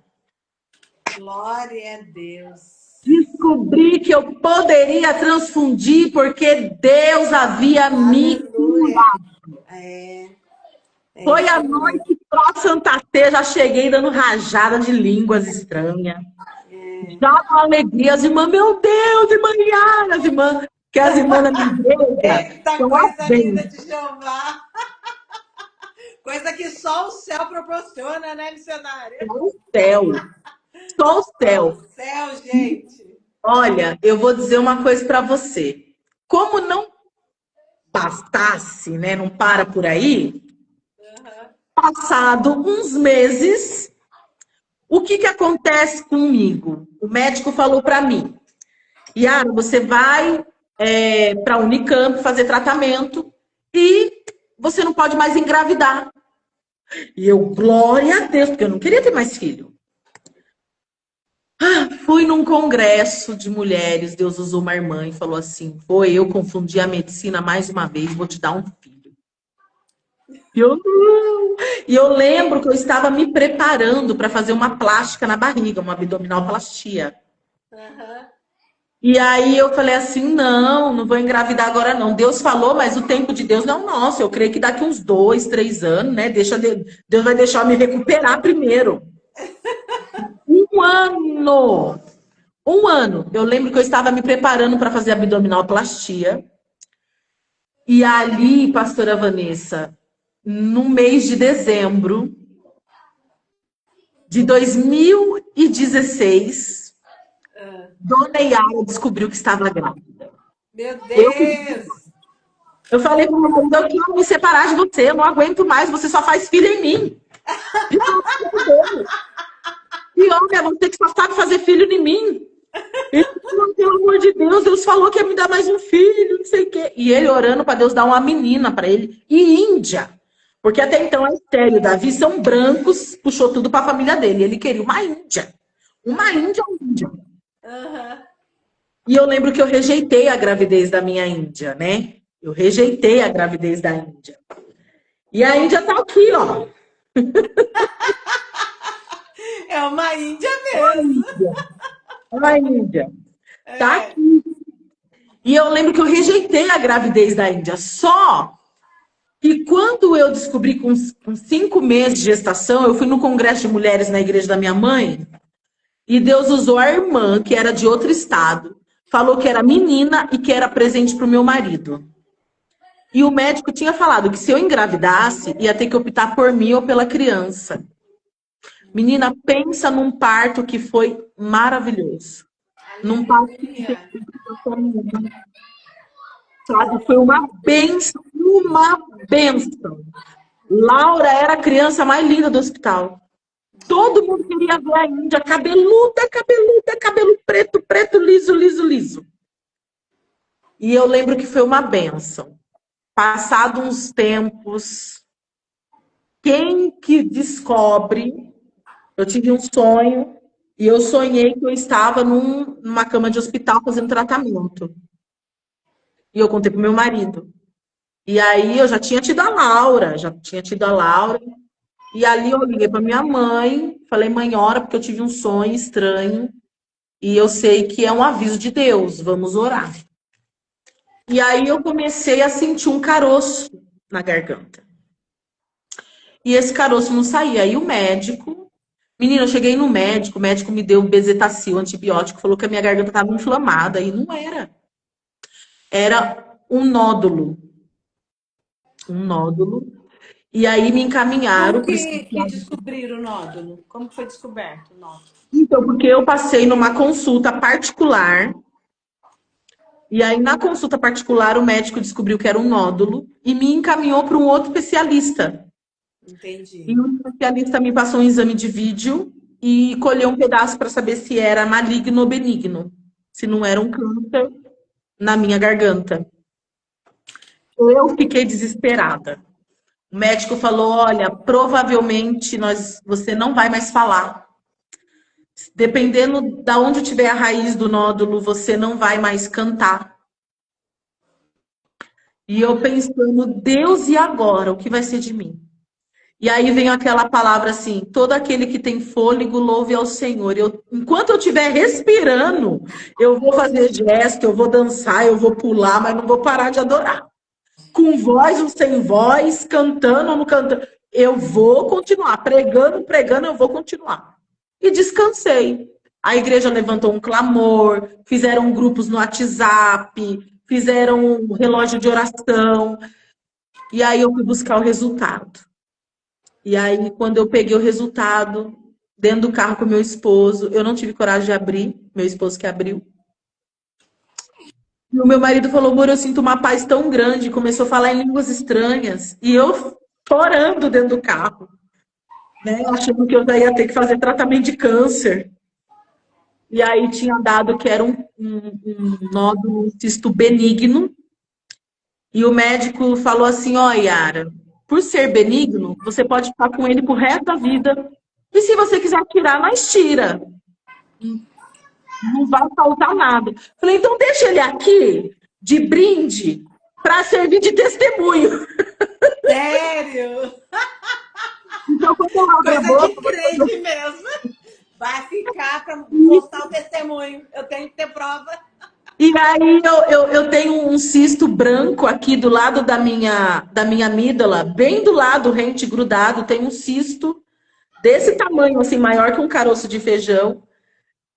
Glória a Deus. Descobri que eu poderia transfundir porque Deus havia me curado. Foi a noite para Santa Ceia, já cheguei dando rajada de línguas estranhas. Já com alegria, as irmãs, meu Deus, irmã Yara, as irmãs, que as irmãs da minha igreja. Eita, coisa linda de Jeová. Coisa que só o céu proporciona, né, missionária? Só o céu. Só o céu. Só o céu, gente. Olha, eu vou dizer uma coisa para você. Como não bastasse, né? Não para por aí. Passado uns meses, o que que acontece comigo? O médico falou para mim, Yara, você vai para a Unicamp fazer tratamento e você não pode mais engravidar. E eu, glória a Deus, porque eu não queria ter mais filho. Fui num congresso de mulheres, Deus usou uma irmã e falou assim, foi, eu confundi a medicina mais uma vez, vou te dar um filho. E eu não. E eu lembro que eu estava me preparando para fazer uma plástica na barriga, uma abdominoplastia. E aí eu falei assim, não vou engravidar agora não. Deus falou, mas o tempo de Deus não é o nosso. Eu creio que daqui uns 2, 3 anos, né? Deus vai deixar eu me recuperar primeiro. Um ano! Um ano. Eu lembro que eu estava me preparando para fazer abdominoplastia. E ali, pastora Vanessa, no mês de dezembro de 2016, Dona Yara descobriu que estava grávida. Meu Eu, Deus! eu falei para o meu marido, eu quero me separar de você, eu não aguento mais, você só faz filho em mim. E olha, você que só sabe fazer filho em mim. Ele falou, pelo amor de Deus, Deus falou que ia me dar mais um filho, não sei o quê. E ele orando para Deus dar uma menina para ele. E Índia. Porque até então é estéreo. Davi são brancos, puxou tudo para a família dele. Ele queria uma Índia. Uma Índia ou Índia. E eu lembro que eu rejeitei a gravidez da minha Índia, né? Eu rejeitei a gravidez da Índia. E a Índia tá aqui, ó. É uma Índia mesmo. A Índia. Tá aqui. E eu lembro que eu rejeitei a gravidez da Índia. Só que quando eu descobri com 5 meses de gestação, eu fui no congresso de mulheres na igreja da minha mãe. E Deus usou a irmã, que era de outro estado. Falou que era menina e que era presente para o meu marido. E o médico tinha falado que se eu engravidasse, ia ter que optar por mim ou pela criança. Menina, pensa num parto que foi maravilhoso. Num parto que sabe, foi uma benção, uma benção. Laura era a criança mais linda do hospital. Todo mundo queria ver a Índia, cabeluda, cabeluda, cabelo preto, preto, liso, liso, liso. E eu lembro que foi uma benção. Passado uns tempos, quem que descobre? Eu tive um sonho e eu sonhei que eu estava numa cama de hospital fazendo tratamento. E eu contei pro meu marido. E aí eu já tinha tido a Laura, E ali eu liguei para minha mãe, falei, mãe, ora, porque eu tive um sonho estranho e eu sei que é um aviso de Deus, vamos orar. E aí eu comecei a sentir um caroço na garganta. E esse caroço não saía. Aí o médico, menina, eu cheguei no médico, o médico me deu bezetacil, antibiótico, falou que a minha garganta estava inflamada e não era. Era um nódulo. Um nódulo. E aí me encaminharam Como que descobriram o nódulo? Como que foi descoberto o nódulo? Então, porque eu passei numa consulta particular, e aí na consulta particular o médico descobriu que era um nódulo e me encaminhou para um outro especialista. Entendi. E o especialista me passou um exame de vídeo e colheu um pedaço para saber se era maligno ou benigno, se não era um câncer na minha garganta. Eu fiquei desesperada. O médico falou: olha, provavelmente você não vai mais falar. Dependendo da onde tiver a raiz do nódulo, você não vai mais cantar. E eu pensando, Deus, e agora? O que vai ser de mim? E aí vem aquela palavra assim: todo aquele que tem fôlego, louve ao Senhor. Enquanto eu estiver respirando, eu vou fazer gesto, eu vou dançar, eu vou pular, mas não vou parar de adorar. Com voz ou sem voz, cantando ou não cantando, eu vou continuar. Pregando, pregando, eu vou continuar. E descansei. A igreja levantou um clamor, fizeram grupos no WhatsApp, fizeram um relógio de oração. E aí eu fui buscar o resultado. E aí, quando eu peguei o resultado, dentro do carro com meu esposo, eu não tive coragem de abrir, meu esposo que abriu. E o meu marido falou, amor, eu sinto uma paz tão grande. Começou a falar em línguas estranhas. E eu chorando dentro do carro, né? Achando que eu já ia ter que fazer tratamento de câncer. E aí tinha dado que era um nódulo, um cisto benigno. E o médico falou assim, ó, Yara, por ser benigno, você pode ficar com ele pro resto da vida. E se você quiser tirar, nós tira. Não vai faltar nada. Falei, então deixa ele aqui, de brinde, para servir de testemunho. Sério? Então, quando eu abro a Coisa de boca, crente mesmo. Vai ficar para mostrar o testemunho. Eu tenho que ter prova. e aí eu tenho um cisto branco aqui do lado da minha amígdala, bem do lado, rente grudado, tem um cisto desse tamanho, assim, maior que um caroço de feijão.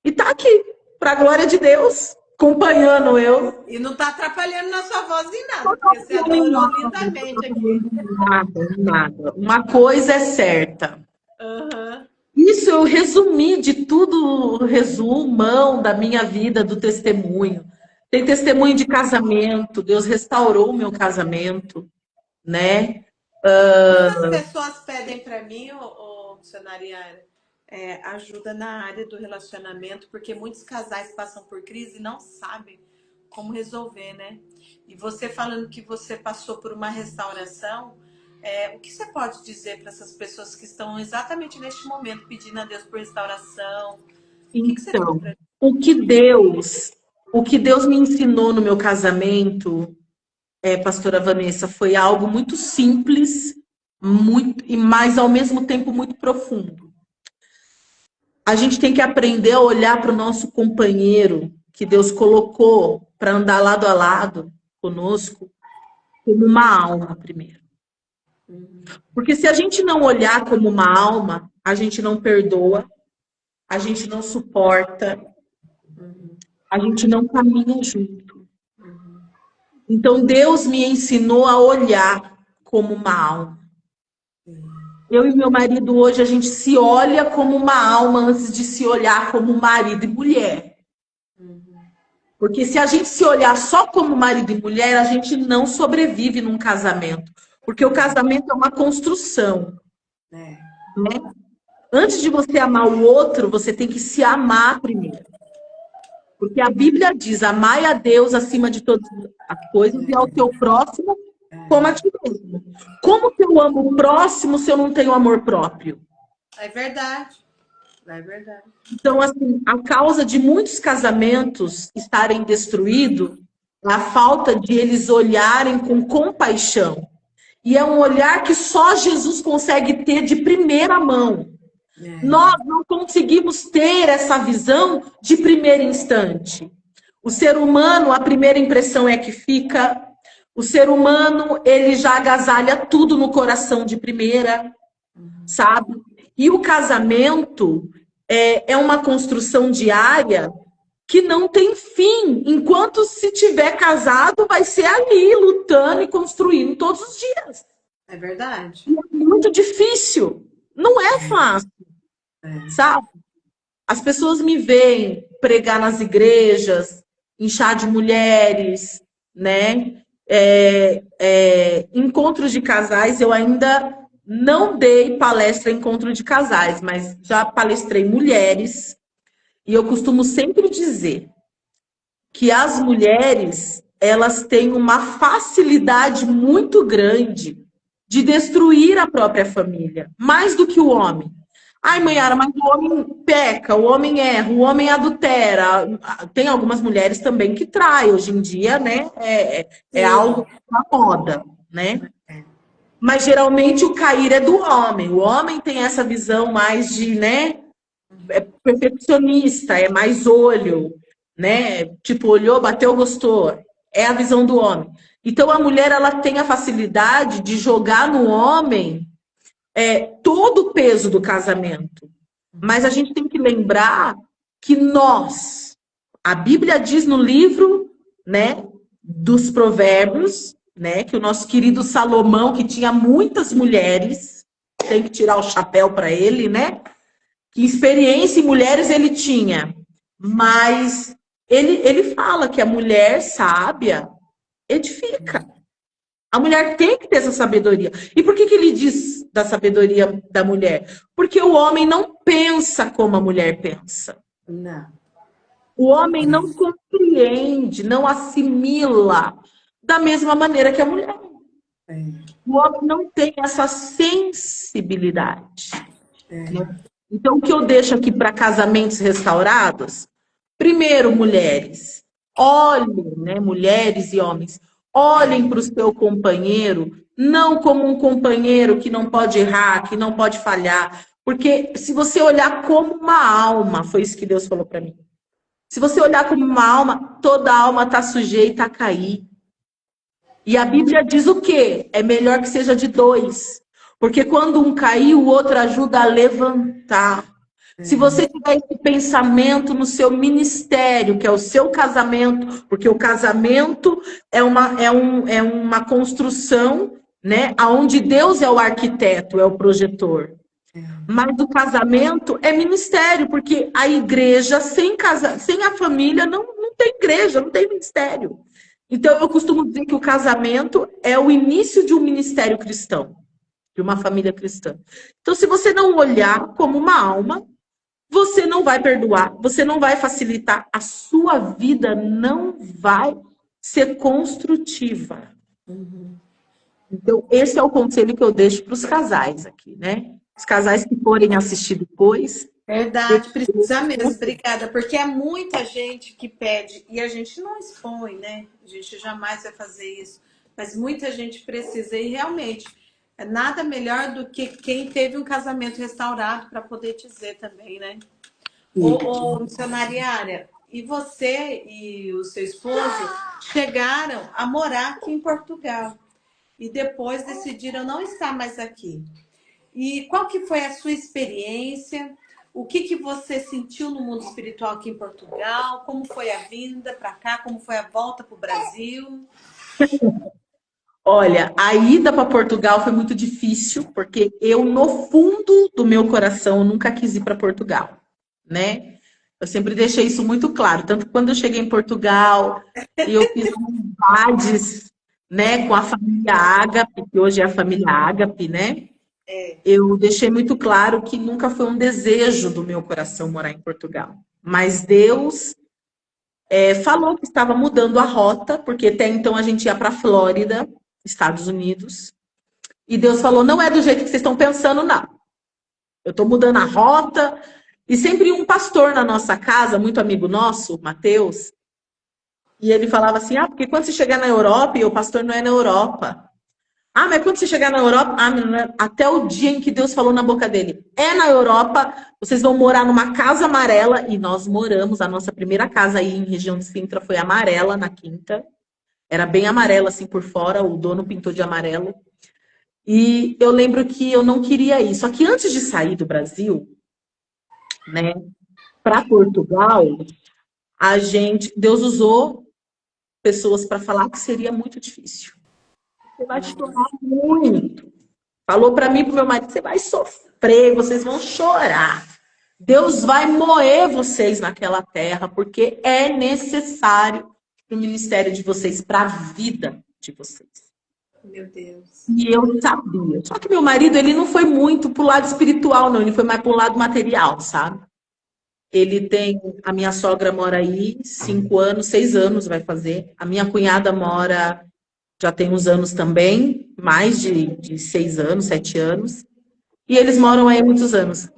E tá aqui, para a glória de Deus, acompanhando eu. E não tá atrapalhando na sua voz nem nada, porque você adorou lindamente aqui. Nada, nada. Uma coisa é certa. Uhum. Isso eu resumi de tudo, resumão da minha vida, do testemunho. Tem testemunho de casamento, Deus restaurou o meu casamento, né? Muitas pessoas pedem para mim, missionária, ajuda na área do relacionamento, porque muitos casais passam por crise e não sabem como resolver, né? E você falando que você passou por uma restauração, o que você pode dizer para essas pessoas que estão exatamente neste momento pedindo a Deus por restauração? O que você tem Então, para o que Deus, o que Deus me ensinou no meu casamento, pastora Vanessa, foi algo muito simples, muito, mas ao mesmo tempo muito profundo. A gente tem que aprender a olhar para o nosso companheiro que Deus colocou para andar lado a lado conosco, como uma alma primeiro. Porque se a gente não olhar como uma alma, a gente não perdoa, a gente não suporta, a gente não caminha junto. Então Deus me ensinou a olhar como uma alma. Eu e meu marido hoje a gente se olha como uma alma antes de se olhar como marido e mulher. Porque se a gente se olhar só como marido e mulher, a gente não sobrevive num casamento. Porque o casamento é uma construção, É. né? Antes de você amar o outro, você tem que se amar primeiro. Porque a Bíblia diz, amai a Deus acima de todas as coisas e ao teu próximo como a ti mesmo. Como que eu amo o próximo se eu não tenho amor próprio? É verdade. É verdade. Então, assim, a causa de muitos casamentos estarem destruídos é a falta de eles olharem com compaixão. E é um olhar que só Jesus consegue ter de primeira mão. Nós não conseguimos ter essa visão de primeiro instante. O ser humano, a primeira impressão é que fica. O ser humano, ele já agasalha tudo no coração de primeira, sabe? E o casamento é uma construção diária que não tem fim. Enquanto se tiver casado, vai ser ali, lutando e construindo todos os dias. É verdade. E é muito difícil. Não é fácil, sabe? As pessoas me veem pregar nas igrejas, em chá de mulheres, né? Encontros de casais, eu ainda não dei palestra em encontro de casais, mas já palestrei mulheres. E eu costumo sempre dizer que as mulheres, elas têm uma facilidade muito grande de destruir a própria família, mais do que o homem. Ai, Maiara, mas o homem peca, o homem erra, o homem adultera. Tem algumas mulheres também que traem hoje em dia, né? É algo na moda, né? Mas geralmente o cair é do homem. O homem tem essa visão mais de, né? É perfeccionista, é mais olho, né? Tipo, olhou, bateu, gostou. É a visão do homem. Então a mulher ela tem a facilidade de jogar no homem todo o peso do casamento. Mas a gente tem que lembrar que a Bíblia diz no livro, né, dos Provérbios, né, que o nosso querido Salomão, que tinha muitas mulheres, tem que tirar o chapéu para ele, né? Que experiência em mulheres ele tinha, mas Ele fala que a mulher sábia edifica. A mulher tem que ter essa sabedoria. E por que ele diz da sabedoria da mulher? Porque o homem não pensa como a mulher pensa. Não. O homem não compreende, não assimila da mesma maneira que a mulher. O homem não tem essa sensibilidade. Né? Então, o que eu deixo aqui para casamentos restaurados? Primeiro, mulheres, olhem, né, mulheres e homens, olhem para o seu companheiro, não como um companheiro que não pode errar, que não pode falhar. Porque se você olhar como uma alma, foi isso que Deus falou para mim. Se você olhar como uma alma, toda alma está sujeita a cair. E a Bíblia diz o quê? É melhor que seja de dois. Porque quando um cair, o outro ajuda a levantar. Se você tiver esse pensamento no seu ministério, que é o seu casamento, porque o casamento é uma construção, né, onde Deus é o arquiteto, é o projetor. Mas o casamento é ministério, porque a igreja sem a família não tem igreja, não tem ministério. Então eu costumo dizer que o casamento é o início de um ministério cristão, de uma família cristã. Então, se você não olhar como uma alma, você não vai perdoar, você não vai facilitar, a sua vida não vai ser construtiva. Então, esse é o conselho que eu deixo para os casais aqui, né? Os casais que forem assistir depois. Verdade, precisa mesmo, obrigada, porque é muita gente que pede, e a gente não expõe, né? A gente jamais vai fazer isso, mas muita gente precisa, e realmente, é nada melhor do que quem teve um casamento restaurado para poder dizer também, né? Ô, missionariária, e você e o seu esposo chegaram a morar aqui em Portugal, e depois decidiram não estar mais aqui. E qual que foi a sua experiência? O que você sentiu no mundo espiritual aqui em Portugal? Como foi a vinda para cá? Como foi a volta para o Brasil? Olha, a ida para Portugal foi muito difícil, porque eu, no fundo do meu coração, nunca quis ir para Portugal, né? Eu sempre deixei isso muito claro. Tanto que quando eu cheguei em Portugal, eu fiz amizades, né, com a família Ágape, que hoje é a família Ágape, né? Eu deixei muito claro que nunca foi um desejo do meu coração morar em Portugal. Mas Deus falou que estava mudando a rota, porque até então a gente ia para a Flórida, Estados Unidos. E Deus falou, não é do jeito que vocês estão pensando, não. Eu estou mudando a rota. E sempre um pastor na nossa casa, muito amigo nosso, o Mateus, e ele falava assim, porque quando você chegar na Europa, e o pastor não é na Europa. Mas quando você chegar na Europa, até o dia em que Deus falou na boca dele, é na Europa, vocês vão morar numa casa amarela, e nós moramos, a nossa primeira casa aí em região de Sintra foi amarela, na Quinta, era bem amarela assim por fora, o dono pintou de amarelo, e eu lembro que eu não queria ir, só que antes de sair do Brasil, né, para Portugal, Deus usou pessoas para falar que seria muito difícil. Você vai chorar muito. Falou para mim e para o meu marido, você vai sofrer, vocês vão chorar. Deus vai moer vocês naquela terra, porque é necessário para o ministério de vocês, para a vida de vocês. Meu Deus. E eu sabia. Só que meu marido, ele não foi muito pro lado espiritual, não. Ele foi mais pro lado material, sabe? A minha sogra mora aí 5 anos, 6 anos vai fazer. A minha cunhada mora, já tem uns anos também, mais de 6 anos, 7 anos. E eles moram aí há muitos anos.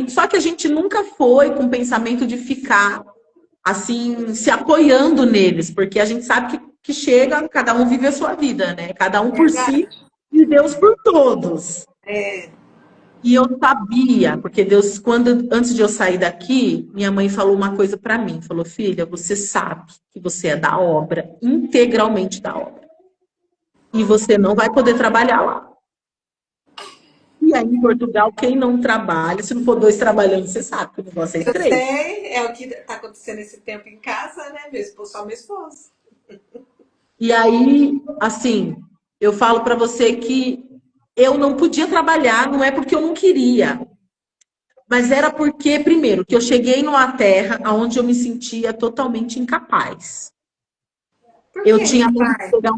Só que a gente nunca foi com o pensamento de ficar, assim, se apoiando neles, porque a gente sabe que chega, cada um vive a sua vida, né? Cada um por si e Deus por todos. E eu sabia, porque Deus, antes de eu sair daqui, minha mãe falou uma coisa para mim. Falou, filha, você sabe que você é da obra, integralmente da obra. E você não vai poder trabalhar lá. E aí, em Portugal, quem não trabalha, se não for 2 trabalhando, você sabe que o negócio é 3. Eu sei, é o que está acontecendo esse tempo em casa, né? Só meu esposo. E aí, assim, eu falo para você que eu não podia trabalhar, não é porque eu não queria, Mas era porque, primeiro, que eu cheguei numa terra onde eu me sentia totalmente incapaz. Por Eu que, tinha medo de pai? pegar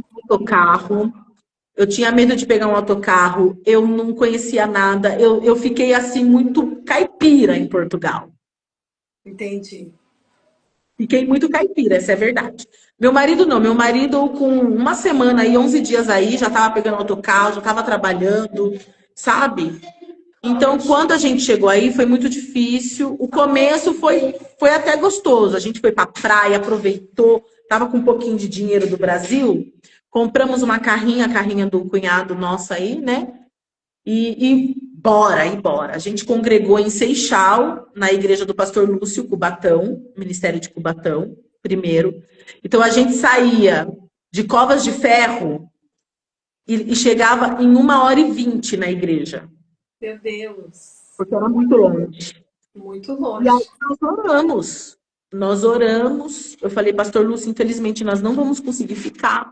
um autocarro, eu não conhecia nada, eu fiquei assim muito caipira em Portugal. Entendi. Fiquei muito caipira, essa é a verdade. Meu marido não, meu marido com uma semana aí, 11 dias aí, já estava pegando autocarro, já estava trabalhando, sabe? Então, quando a gente chegou aí, foi muito difícil. O começo foi até gostoso. A gente foi pra praia, aproveitou, tava com um pouquinho de dinheiro do Brasil, compramos uma carrinha, a carrinha do cunhado nosso aí, né? E bora. A gente congregou em Seixal, na igreja do pastor Lúcio Cubatão, Ministério de Cubatão, primeiro. Então, a gente saía de Covas de Ferro e chegava em 1h20 na igreja, Meu Deus. porque era muito longe. Muito E aí longe. nós oramos. Nós oramos. Eu falei, pastor Lúcio, infelizmente nós não vamos conseguir ficar,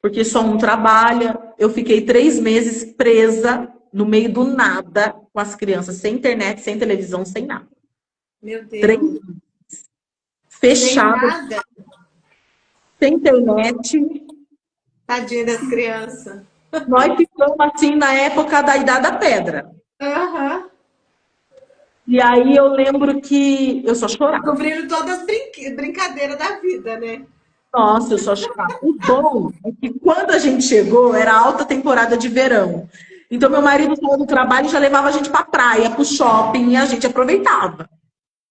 porque só um trabalha. Eu fiquei 3 meses presa no meio do nada com as crianças, sem internet, sem televisão, sem nada. Meu Três Deus. Sem fechadas, nada. sem internet. Tadinha das crianças. Nós ficamos assim na época da Idade da Pedra. Aham. E aí eu lembro que eu só chorava. Cobrindo todas as brincadeiras da vida, né? Nossa, eu só chorava. O bom é que quando a gente chegou, era alta temporada de verão. Então, meu marido saiu do trabalho e já levava a gente pra praia, pro shopping, e a gente aproveitava,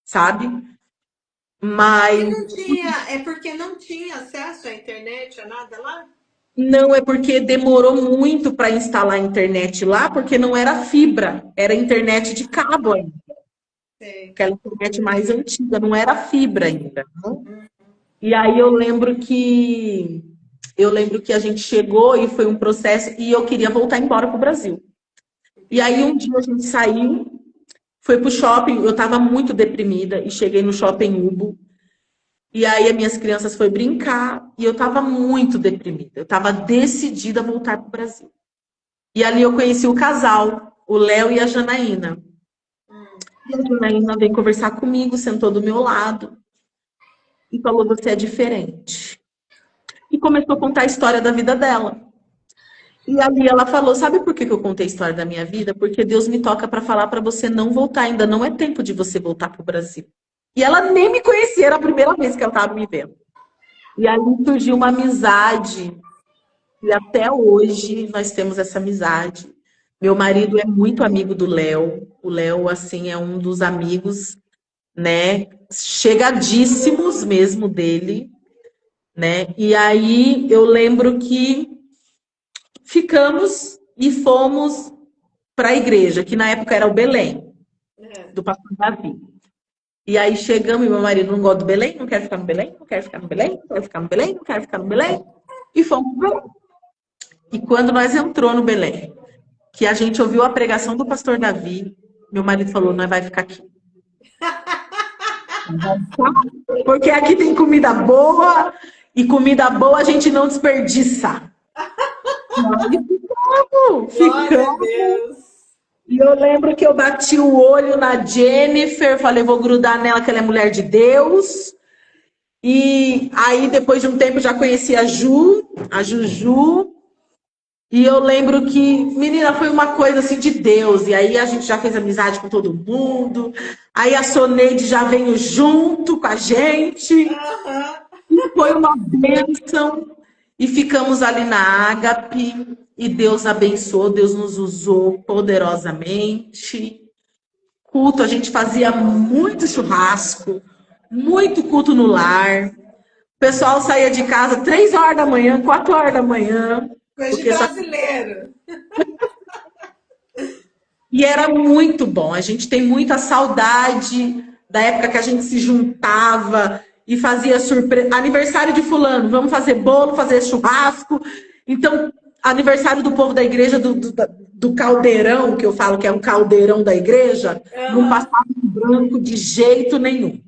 sabe? E Mas não tinha, é porque não tinha acesso à internet, a nada lá? não é porque demorou muito para instalar a internet lá, porque não era fibra, era internet de cabo ainda. Sei. Aquela internet mais antiga, não era fibra ainda. E aí eu lembro que a gente chegou e foi um processo e eu queria voltar embora para o Brasil. E aí um dia a gente saiu, foi pro shopping, eu estava muito deprimida e cheguei no shopping Ubo. E aí as minhas crianças foram brincar e eu estava muito deprimida. Eu estava decidida a voltar para o Brasil. E ali eu conheci o casal, o Léo e a Janaína. E a Janaína veio conversar comigo, sentou do meu lado e falou: "Você é diferente." E começou a contar a história da vida dela. E ali ela falou: "Sabe por que eu contei a história da minha vida? Porque Deus me toca para falar para você não voltar, ainda não é tempo de você voltar para o Brasil." E ela nem me conhecia, era a primeira vez que ela estava me vendo. E ali surgiu uma amizade, e até hoje nós temos essa amizade. Meu marido é muito amigo do Léo. O Léo, assim, é um dos amigos, né, chegadíssimos mesmo dele, né? E aí eu lembro que ficamos e fomos para a igreja, que na época era o Belém, É. do pastor Davi. E aí chegamos e meu marido não gosta do Belém, não quer ficar no Belém, não quer ficar no Belém, não quer ficar no Belém, não quer ficar no Belém. E fomos para Belém. E quando nós entrou no Belém, que a gente ouviu a pregação do pastor Davi, meu marido falou: "Nós vai ficar aqui. Porque aqui tem comida boa, e comida boa a gente não desperdiça." Glória a Ficamos. Deus. E eu lembro que eu bati o olho na Jennifer, falei: "Vou grudar nela que ela é mulher de Deus." E aí, depois de um tempo, já conheci a Juju. E eu lembro que, menina, foi uma coisa assim de Deus. E aí a gente já fez amizade com todo mundo. Aí a Soneide já veio junto com a gente. Aham. E foi uma bênção. E ficamos ali na Ágape. E Deus abençoou, Deus nos usou poderosamente. Culto, a gente fazia muito churrasco, muito culto no lar. O pessoal saía de casa 3 horas da manhã, 4 horas da manhã. Coisa de Porque só... brasileiro. E era muito bom. A gente tem muita saudade da época que a gente se juntava e fazia surpresa. Aniversário de fulano, vamos fazer bolo, fazer churrasco. Então, aniversário do povo da igreja, do caldeirão, que eu falo que é um caldeirão da igreja, não Aham. passava em branco de jeito nenhum.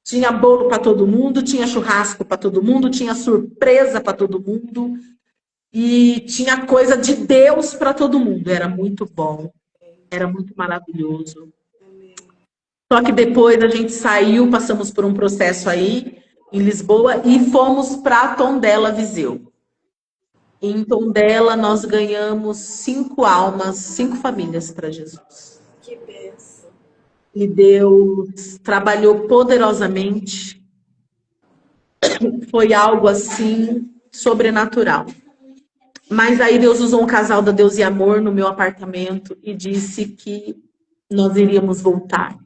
Tinha bolo para todo mundo, tinha churrasco para todo mundo, tinha surpresa para todo mundo e tinha coisa de Deus para todo mundo. Era muito bom, era muito maravilhoso. Só que depois a gente saiu, passamos por um processo aí em Lisboa e fomos para Tondela, Viseu. Em Tondela nós ganhamos 5 almas, 5 famílias para Jesus. Que benção. E Deus trabalhou poderosamente. Foi algo assim sobrenatural. Mas aí Deus usou um casal da Deus e Amor no meu apartamento e disse que nós iríamos voltar,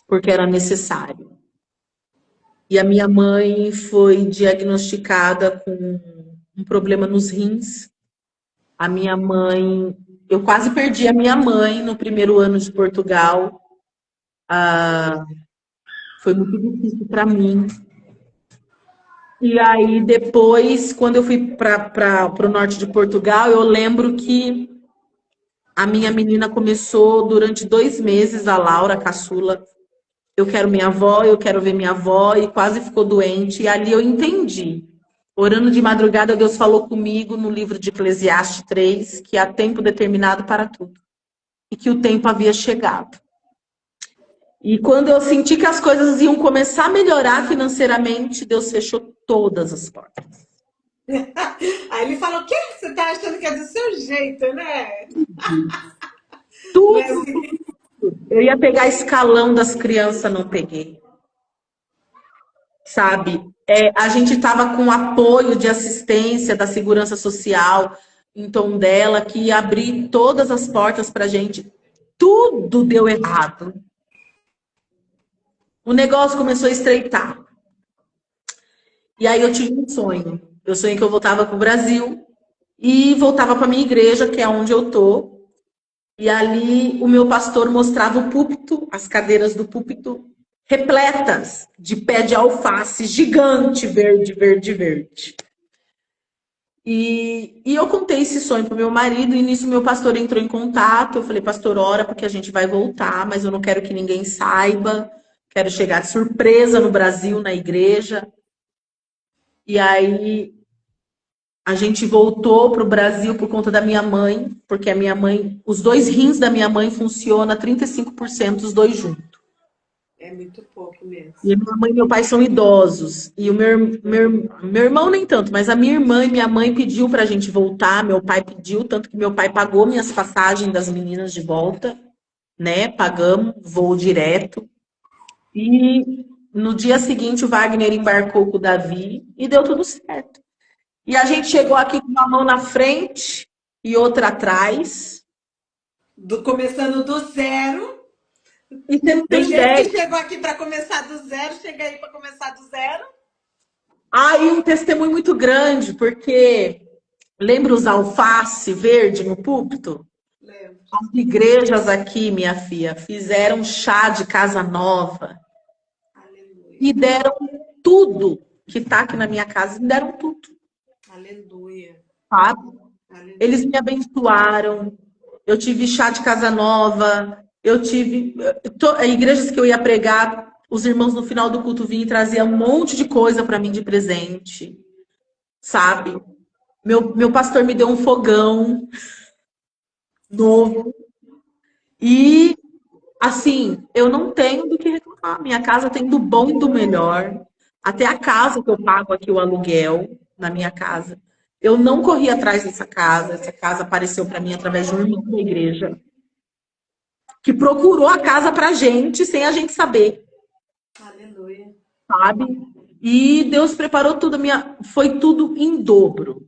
porque era necessário. E a minha mãe foi diagnosticada com um problema nos rins. A minha mãe, eu quase perdi a minha mãe no primeiro ano de Portugal. Foi muito difícil para mim. E aí depois, quando eu fui para o norte de Portugal, eu lembro que a minha menina começou durante 2 meses, a Laura, a caçula, eu quero minha avó, eu quero ver minha avó, e quase ficou doente. E ali eu entendi. Orando de madrugada, Deus falou comigo no livro de Eclesiastes 3, que há tempo determinado para tudo. E que o tempo havia chegado. E quando eu senti que as coisas iam começar a melhorar financeiramente, Deus fechou todas as portas. Aí ele falou, o que você tá achando que é do seu jeito, né? Tudo. Mas, assim, Eu ia pegar escalão das crianças, não peguei. Sabe? A gente estava com apoio de assistência da Segurança Social, em Tondela, que ia abrir todas as portas para a gente. Tudo deu errado. O negócio começou a estreitar. E aí eu tive um sonho. Eu sonhei que eu voltava para o Brasil e voltava para minha igreja, que é onde eu tô. E ali o meu pastor mostrava o púlpito, as cadeiras do púlpito, repletas de pé de alface gigante, verde, verde, verde. E eu contei esse sonho para o meu marido, e nisso meu pastor entrou em contato. Eu falei, pastor, ora, porque a gente vai voltar, mas eu não quero que ninguém saiba. Quero chegar de surpresa no Brasil, na igreja. E aí a gente voltou para o Brasil por conta da minha mãe, porque a minha mãe, os 2 rins da minha mãe funcionam 35% os 2 juntos. é muito pouco mesmo. E a minha mãe e meu pai são idosos. E o meu irmão nem tanto, mas a minha irmã e minha mãe pediu para a gente voltar. Meu pai pediu, tanto que meu pai pagou minhas passagens das meninas de volta, né? Pagamos, voo direto. E no dia seguinte o Wagner embarcou com o Davi e deu tudo certo. E a gente chegou aqui com uma mão na frente e outra atrás. Começando do zero. E você não Do tem jeito ideia. que chegou aqui para começar do zero, chega aí para começar do zero. Aí um testemunho muito grande, porque lembra os alface verde no púlpito? Lembro. As igrejas aqui, minha filha, fizeram chá de casa nova Aleluia. e deram tudo que está aqui na minha casa, me deram tudo, Aleluia. sabe? Aleluia. Eles me abençoaram. Eu tive chá de casa nova. Eu tive igrejas que eu ia pregar, os irmãos no final do culto vinham e traziam um monte de coisa para mim de presente, sabe? Meu pastor me deu um fogão novo. E, assim, eu não tenho do que reclamar. Minha casa tem do bom e do melhor. Até a casa que eu pago aqui, o aluguel, na minha casa. Eu não corri atrás dessa casa. Essa casa apareceu para mim através de um irmão da igreja, que procurou a casa pra gente, sem a gente saber, Aleluia. sabe? E Deus preparou tudo. Foi tudo em dobro.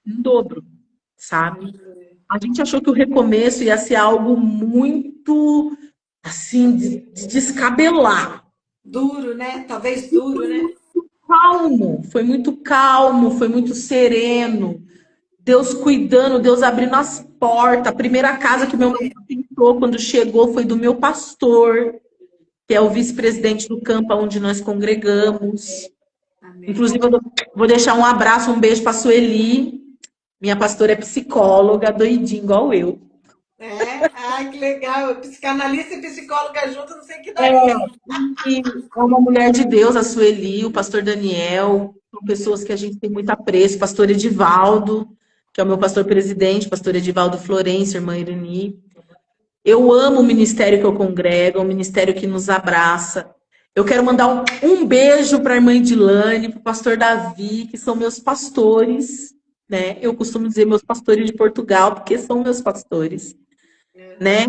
Em dobro, sabe? A gente achou que o recomeço ia ser algo muito, assim, de descabelar. Duro, né? Talvez duro, né? Calmo, foi muito sereno. Deus cuidando, Deus abrindo as portas. A primeira casa que meu marido pintou quando chegou foi do meu pastor, que é o vice-presidente do campo onde nós congregamos. Amém. Inclusive, eu vou deixar um abraço, um beijo para a Sueli. Minha pastora é psicóloga, doidinha, igual eu. Ai, que legal. Psicanalista e psicóloga junto, não sei o que dá. E é uma mulher de Deus, a Sueli, o pastor Daniel, são pessoas que a gente tem muito apreço. Pastor Edivaldo, que é o meu pastor presidente, pastor Edivaldo Florencio, irmã Irani. Eu amo o ministério que eu congrego, é um ministério que nos abraça. Eu quero mandar um beijo para a irmã Edilane, para o pastor Davi, que são meus pastores, né? Eu costumo dizer meus pastores de Portugal, porque são meus pastores, né?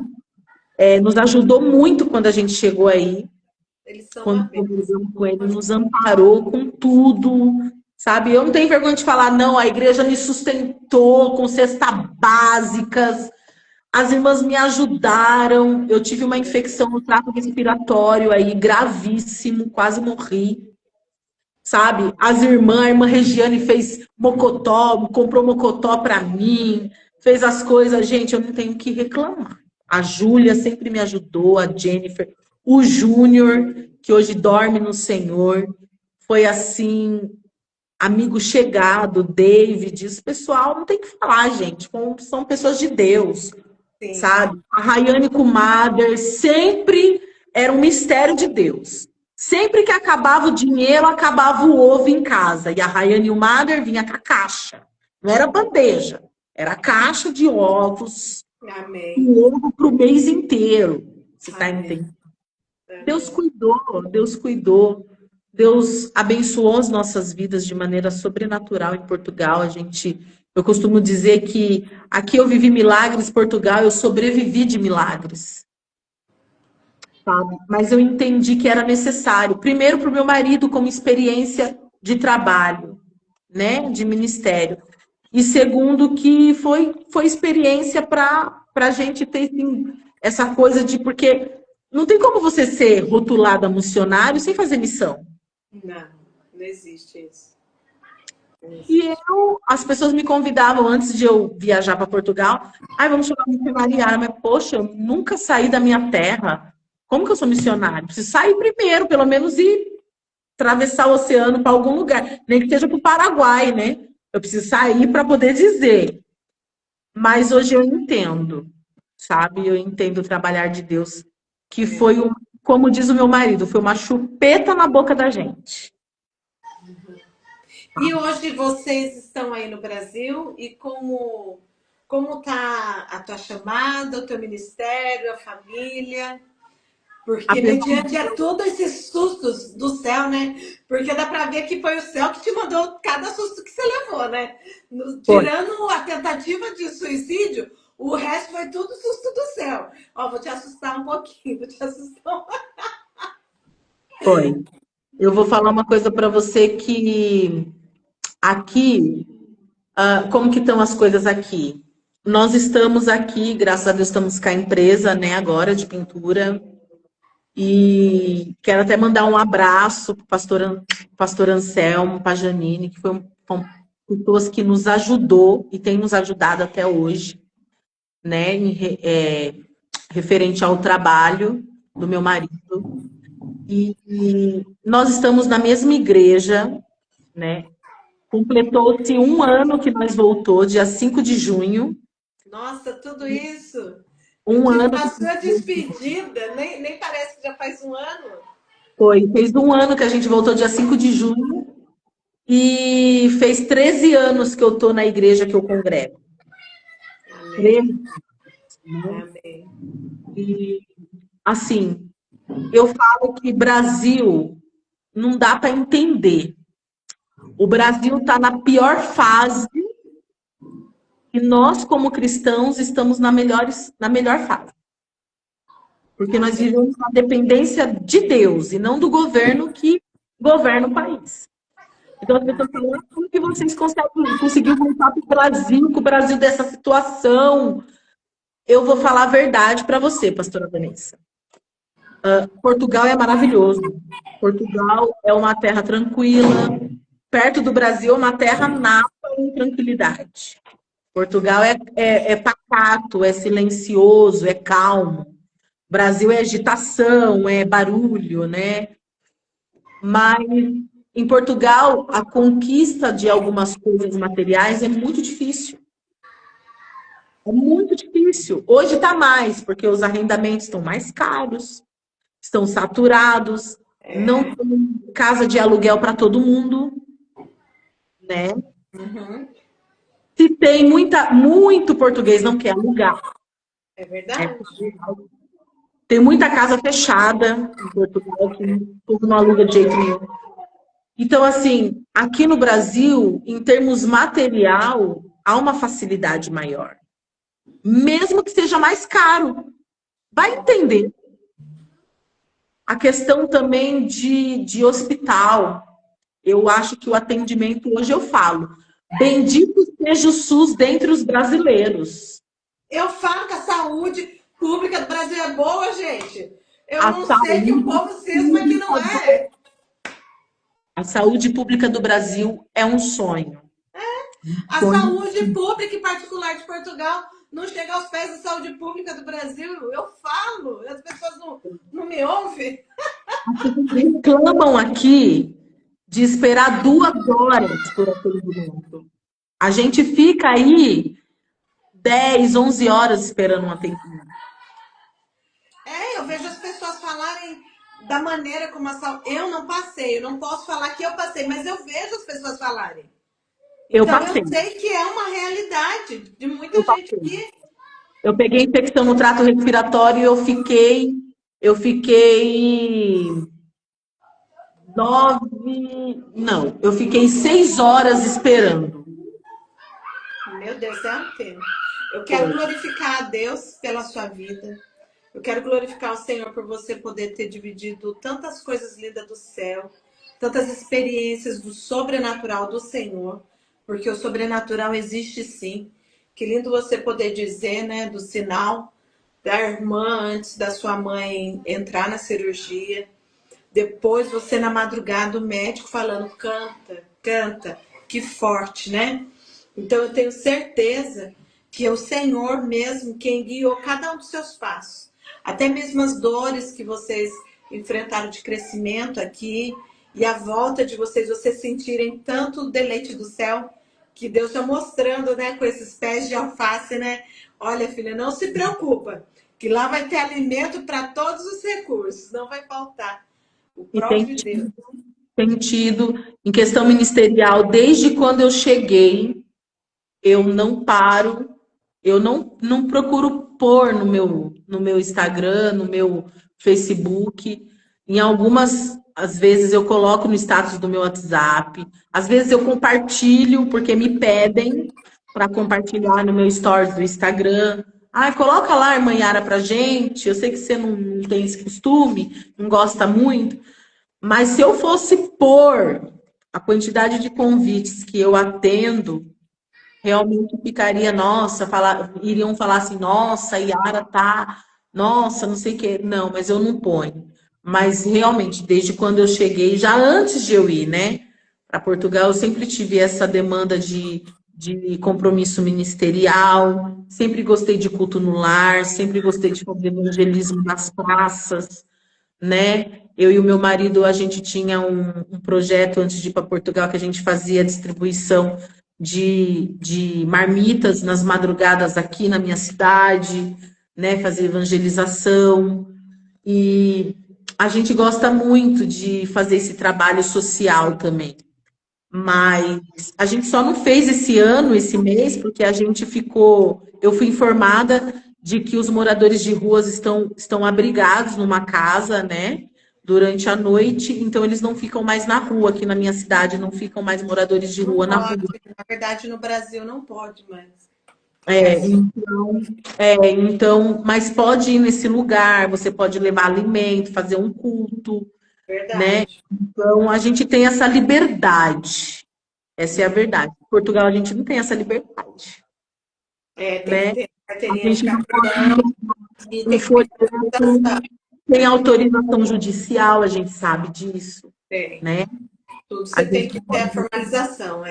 Nos ajudou muito quando a gente chegou aí. Eles são uma Quando bênção. convivemos com ele, nos amparou com tudo, sabe? Eu não tenho vergonha de falar, não, a igreja me sustentou com cestas básicas, as irmãs me ajudaram, eu tive uma infecção no trato respiratório aí, gravíssimo, quase morri, sabe? As irmãs, a irmã Regiane fez mocotó, comprou mocotó para mim, fez as coisas, gente, eu não tenho o que reclamar. A Júlia sempre me ajudou, a Jennifer, o Júnior, que hoje dorme no Senhor, foi assim, amigo chegado, David, esse pessoal não tem que falar, gente, são pessoas de Deus, Sim. sabe? A Rayane Kumader sempre era um mistério de Deus. Sempre que acabava o dinheiro, acabava o ovo em casa. E a Rayane Kumader vinha com a caixa. Não era bandeja, era caixa de ovos, Amém. o ovo para o mês inteiro. Você está Amém. entendendo? Deus cuidou, Deus cuidou. Deus abençoou as nossas vidas de maneira sobrenatural em Portugal. Eu costumo dizer que aqui eu vivi milagres, Portugal eu sobrevivi de milagres, sabe? Mas eu entendi que era necessário. Primeiro para o meu marido como experiência de trabalho, né, de ministério. E segundo que foi experiência para a gente ter assim, essa coisa de porque não tem como você ser rotulada missionário sem fazer missão. Não existe isso. E as pessoas me convidavam antes de eu viajar para Portugal. Ai, vamos chamar missionária. Mas, poxa, eu nunca saí da minha terra. Como que eu sou missionário? Preciso sair primeiro, pelo menos ir atravessar o oceano para algum lugar. Nem que seja para o Paraguai, né? Eu preciso sair para poder dizer. Mas hoje eu entendo, sabe? Eu entendo o trabalhar de Deus, que foi, como diz o meu marido, foi uma chupeta na boca da gente. E hoje vocês estão aí no Brasil e como tá a tua chamada, o teu ministério, a família? Porque mediante a todos esses sustos do céu, né? Porque dá para ver que foi o céu que te mandou cada susto que você levou, né? Tirando a tentativa de suicídio, o resto foi tudo susto do céu. Ó, vou te assustar um pouquinho, vou te assustar um pouquinho. Foi. Eu vou falar uma coisa para você que aqui, como que estão as coisas aqui? Nós estamos aqui, graças a Deus, estamos com a empresa, né, agora de pintura. E quero até mandar um abraço para o pastor Anselmo, para a Janine, que foram pessoas que nos ajudou e tem nos ajudado até hoje, né, referente ao trabalho do meu marido. E nós estamos na mesma igreja, né? Completou-se 1 ano que nós voltou, dia 5 de junho. Nossa, tudo isso! 1 ano. A sua despedida, nem parece que já faz 1 ano. Fez 1 ano que a gente voltou, dia 5 de junho. E fez 13 anos que eu estou na igreja que eu congrego. Amém. 13. Amém. E, assim, eu falo que Brasil não dá para entender. O Brasil está na pior fase e nós, como cristãos, estamos na melhor fase. Porque nós vivemos uma dependência de Deus e não do governo que governa o país. Então, as pessoas falam, como que vocês conseguiram voltar para o Brasil, com o Brasil dessa situação? Eu vou falar a verdade para você, pastora Vanessa. Portugal é maravilhoso. Portugal é uma terra tranquila. Perto do Brasil é uma terra nata em tranquilidade. Portugal é pacato, é silencioso, é calmo. Brasil é agitação, é barulho, né? Mas em Portugal, a conquista de algumas coisas materiais é muito difícil. É muito difícil. Hoje está mais, porque os arrendamentos estão mais caros, estão saturados, não tem casa de aluguel para todo mundo, né? Uhum. Se tem muito português não quer alugar. É É, verdade. tem muita casa fechada em Portugal, que o povo não aluga de jeito nenhum. Então, assim, aqui no Brasil, em termos material, há uma facilidade maior. Mesmo que seja mais caro. Vai entender. A questão também de hospital. Eu acho que o atendimento, hoje eu falo, bendito seja o SUS dentre os brasileiros. Eu falo que a saúde pública do Brasil é boa, gente. Eu A não sei que o saúde povo cisma que não pública, é. a saúde pública do Brasil é um sonho. Um A sonho. saúde pública e particular de Portugal não chega aos pés da saúde pública do Brasil. Eu falo, as pessoas não me ouvem. Reclamam aqui de esperar 2 horas por atendimento. A gente fica aí 10, 11 horas esperando um atendimento. Eu vejo as pessoas falarem da maneira como a saúde. Eu não passei, eu não posso falar que eu passei, mas eu vejo as pessoas falarem. Eu Então eu passei, sei que é uma realidade de muita eu gente passei. que. Eu peguei infecção no trato respiratório e eu fiquei 6 horas esperando. Meu Deus, é um tema. Eu quero glorificar a Deus pela sua vida. Eu quero glorificar o Senhor por você poder ter dividido tantas coisas lindas do céu, tantas experiências do sobrenatural do Senhor, porque o sobrenatural existe sim. Que lindo você poder dizer, né, do sinal da irmã antes da sua mãe entrar na cirurgia. Depois você na madrugada, o médico falando, canta, canta, que forte, né? Então eu tenho certeza que é o Senhor mesmo quem guiou cada um dos seus passos. Até mesmo as dores que vocês enfrentaram de crescimento aqui e a volta de vocês sentirem tanto o deleite do céu que Deus está mostrando, né, com esses pés de alface, né? Olha, filha, não se preocupa, que lá vai ter alimento para todos os recursos, não vai faltar. O E tem próprio Deus. tido, em questão ministerial, desde quando eu cheguei, eu não paro, eu não procuro pôr no meu Instagram, no meu Facebook. Em algumas, às vezes, eu coloco no status do meu WhatsApp. Às vezes eu compartilho, porque me pedem para compartilhar no meu stories do Instagram. Ah, coloca lá, irmã Yara, pra gente. Eu sei que você não tem esse costume, não gosta muito. Mas se eu fosse pôr a quantidade de convites que eu atendo, realmente ficaria, nossa, iriam falar assim, nossa, Yara tá, nossa, não sei o quê. Não, mas eu não ponho. Mas realmente, desde quando eu cheguei, já antes de eu ir, né, para Portugal, eu sempre tive essa demanda de compromisso ministerial, sempre gostei de culto no lar, sempre gostei de fazer evangelismo nas praças, né? Eu e o meu marido, a gente tinha um projeto antes de ir para Portugal que a gente fazia distribuição de marmitas nas madrugadas aqui na minha cidade, né? Fazer evangelização. E a gente gosta muito de fazer esse trabalho social também. Mas a gente só não fez esse ano, esse mês, porque eu fui informada de que os moradores de ruas estão abrigados numa casa, né, durante a noite, então eles não ficam mais na rua, aqui na minha cidade, não ficam mais moradores de Não rua na pode, rua. na verdade, no Brasil não pode mais. É É, assim, mas pode ir nesse lugar, você pode levar alimento, fazer um culto, né? verdade. Então a gente tem essa liberdade. Essa é a verdade. Em Portugal a gente não tem essa liberdade, Tem que né? ter A carteirinha de gente não capelão e tem tem que pedir autorização. folheto, tem autorização judicial, a gente sabe disso, Tem. né? Tudo A você tem gente, que ter a formalização,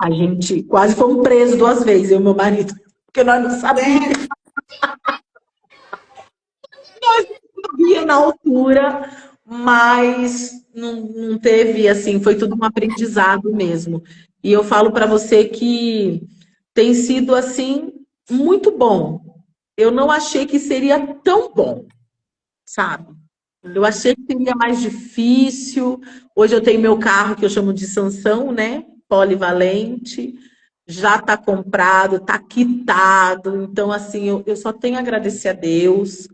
a gente quase fomos presos 2 vezes, eu e meu marido, porque nós não sabíamos, Sério? sabia na altura, mas não teve, assim, foi tudo um aprendizado mesmo. E eu falo para você que tem sido, assim, muito bom. Eu não achei que seria tão bom, sabe? Eu achei que seria mais difícil. Hoje eu tenho meu carro que eu chamo de Sansão, né? Polivalente. já está comprado, está quitado. Então, assim, eu só tenho a agradecer a Deus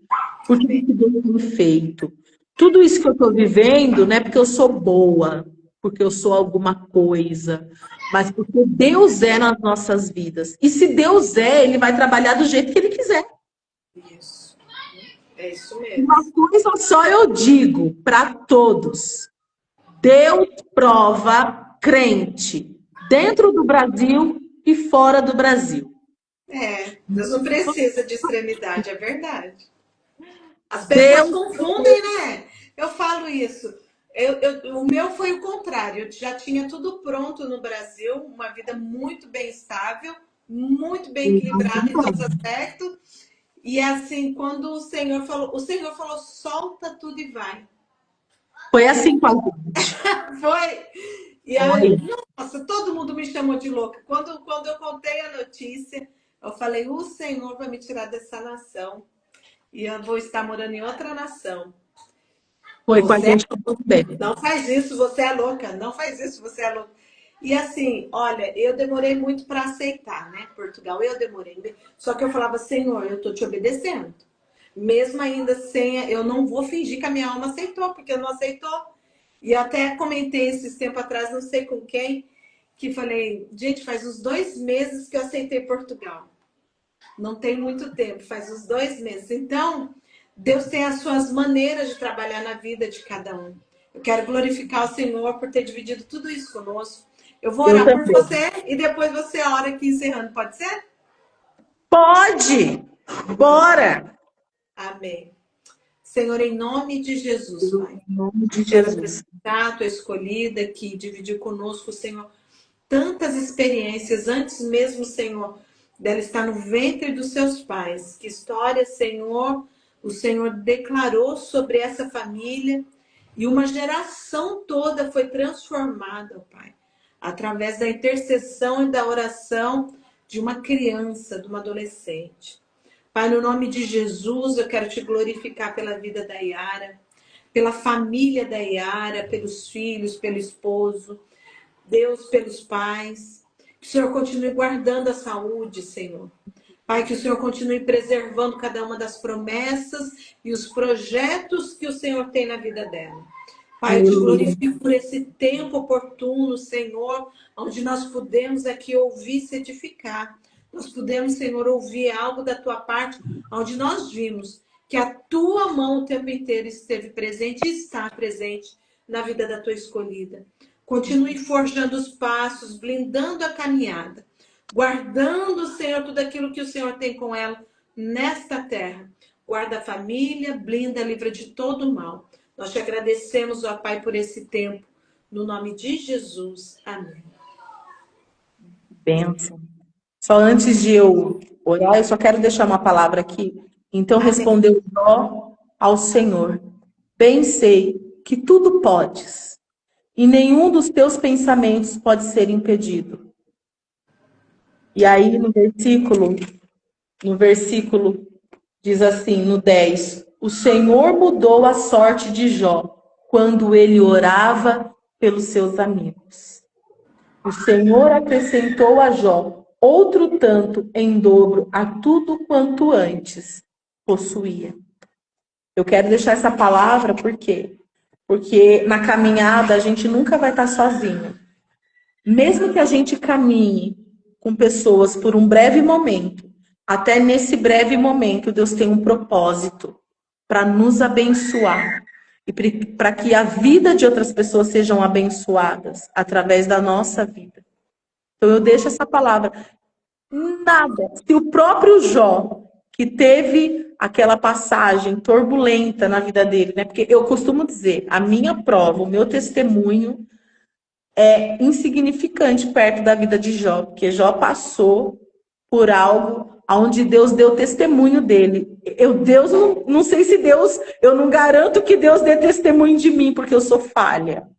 por tudo que Deus tem feito. Tudo isso que eu estou vivendo, não é porque eu sou boa, porque eu sou alguma coisa, mas porque Deus é nas nossas vidas. E se Deus é, Ele vai trabalhar do jeito que Ele quiser. Isso. É isso mesmo. Uma coisa só eu digo para todos: Deus prova crente dentro do Brasil e fora do Brasil. Deus não precisa de extremidade, é verdade. As pessoas Deus, confundem, né? Eu falo isso. O meu foi o contrário. Eu já tinha tudo pronto no Brasil, uma vida muito bem estável, muito bem equilibrada em todos os aspectos. E assim, quando o Senhor falou, solta tudo e vai. foi assim com a gente. Foi. E aí, nossa, todo mundo me chamou de louca. Quando eu contei a notícia, eu falei, o Senhor vai me tirar dessa nação. E eu vou estar morando em outra nação. Foi com a Você gente também. não faz isso, você é louca. Não faz isso, você é louca. E assim, olha, eu demorei muito para aceitar, né? Portugal, eu demorei. Só que eu falava, Senhor, eu tô te obedecendo. Mesmo ainda sem, eu não vou fingir que a minha alma aceitou, porque não aceitou. E eu até comentei esses tempos atrás, não sei com quem, que falei, gente, faz uns 2 meses que eu aceitei Portugal. Não tem muito tempo, faz uns 2 meses. Então, Deus tem as suas maneiras de trabalhar na vida de cada um. Eu quero glorificar o Senhor por ter dividido tudo isso conosco. Eu vou Eu orar por também. você e depois você ora aqui encerrando, pode ser? Pode! Bora! Amém. Senhor, em nome de Jesus, Pai. Em nome de Quero Jesus. apresentar a tua escolhida que dividiu conosco, Senhor, tantas experiências antes mesmo, Senhor, dela estar no ventre dos seus pais. Que história, Senhor, o Senhor declarou sobre essa família e uma geração toda foi transformada, Pai, através da intercessão e da oração de uma criança, de uma adolescente. Pai, no nome de Jesus, eu quero te glorificar pela vida da Yara, pela família da Yara, pelos filhos, pelo esposo, Deus, pelos pais. Que o Senhor continue guardando a saúde, Senhor. Pai, que o Senhor continue preservando cada uma das promessas e os projetos que o Senhor tem na vida dela. Pai, eu te glorifico por esse tempo oportuno, Senhor, onde nós pudemos aqui ouvir e se edificar. Nós pudemos, Senhor, ouvir algo da tua parte, onde nós vimos que a tua mão o tempo inteiro esteve presente e está presente na vida da tua escolhida. Continue forjando os passos, blindando a caminhada, guardando, Senhor, tudo aquilo que o Senhor tem com ela nesta terra. Guarda a família, blinda, livra de todo mal. Nós te agradecemos, ó Pai, por esse tempo. No nome de Jesus. Amém. Bênção. Só antes de eu orar, eu só quero deixar uma palavra aqui. Então respondeu Jó ao Senhor: bem sei que tudo podes, e nenhum dos teus pensamentos pode ser impedido. E aí no versículo diz assim, no 10, o Senhor mudou a sorte de Jó quando ele orava pelos seus amigos. O Senhor acrescentou a Jó outro tanto em dobro a tudo quanto antes possuía. Eu quero deixar essa palavra por quê? Porque na caminhada a gente nunca vai estar sozinho. Mesmo que a gente caminhe com pessoas por um breve momento, até nesse breve momento Deus tem um propósito para nos abençoar e para que a vida de outras pessoas sejam abençoadas através da nossa vida. Então eu deixo essa palavra. Nada. Se o próprio Jó, que teve aquela passagem turbulenta na vida dele, né? Porque eu costumo dizer, a minha prova, o meu testemunho é insignificante perto da vida de Jó, porque Jó passou por algo onde Deus deu testemunho dele. Deus não sei se Deus, eu não garanto que Deus dê testemunho de mim, porque eu sou falha.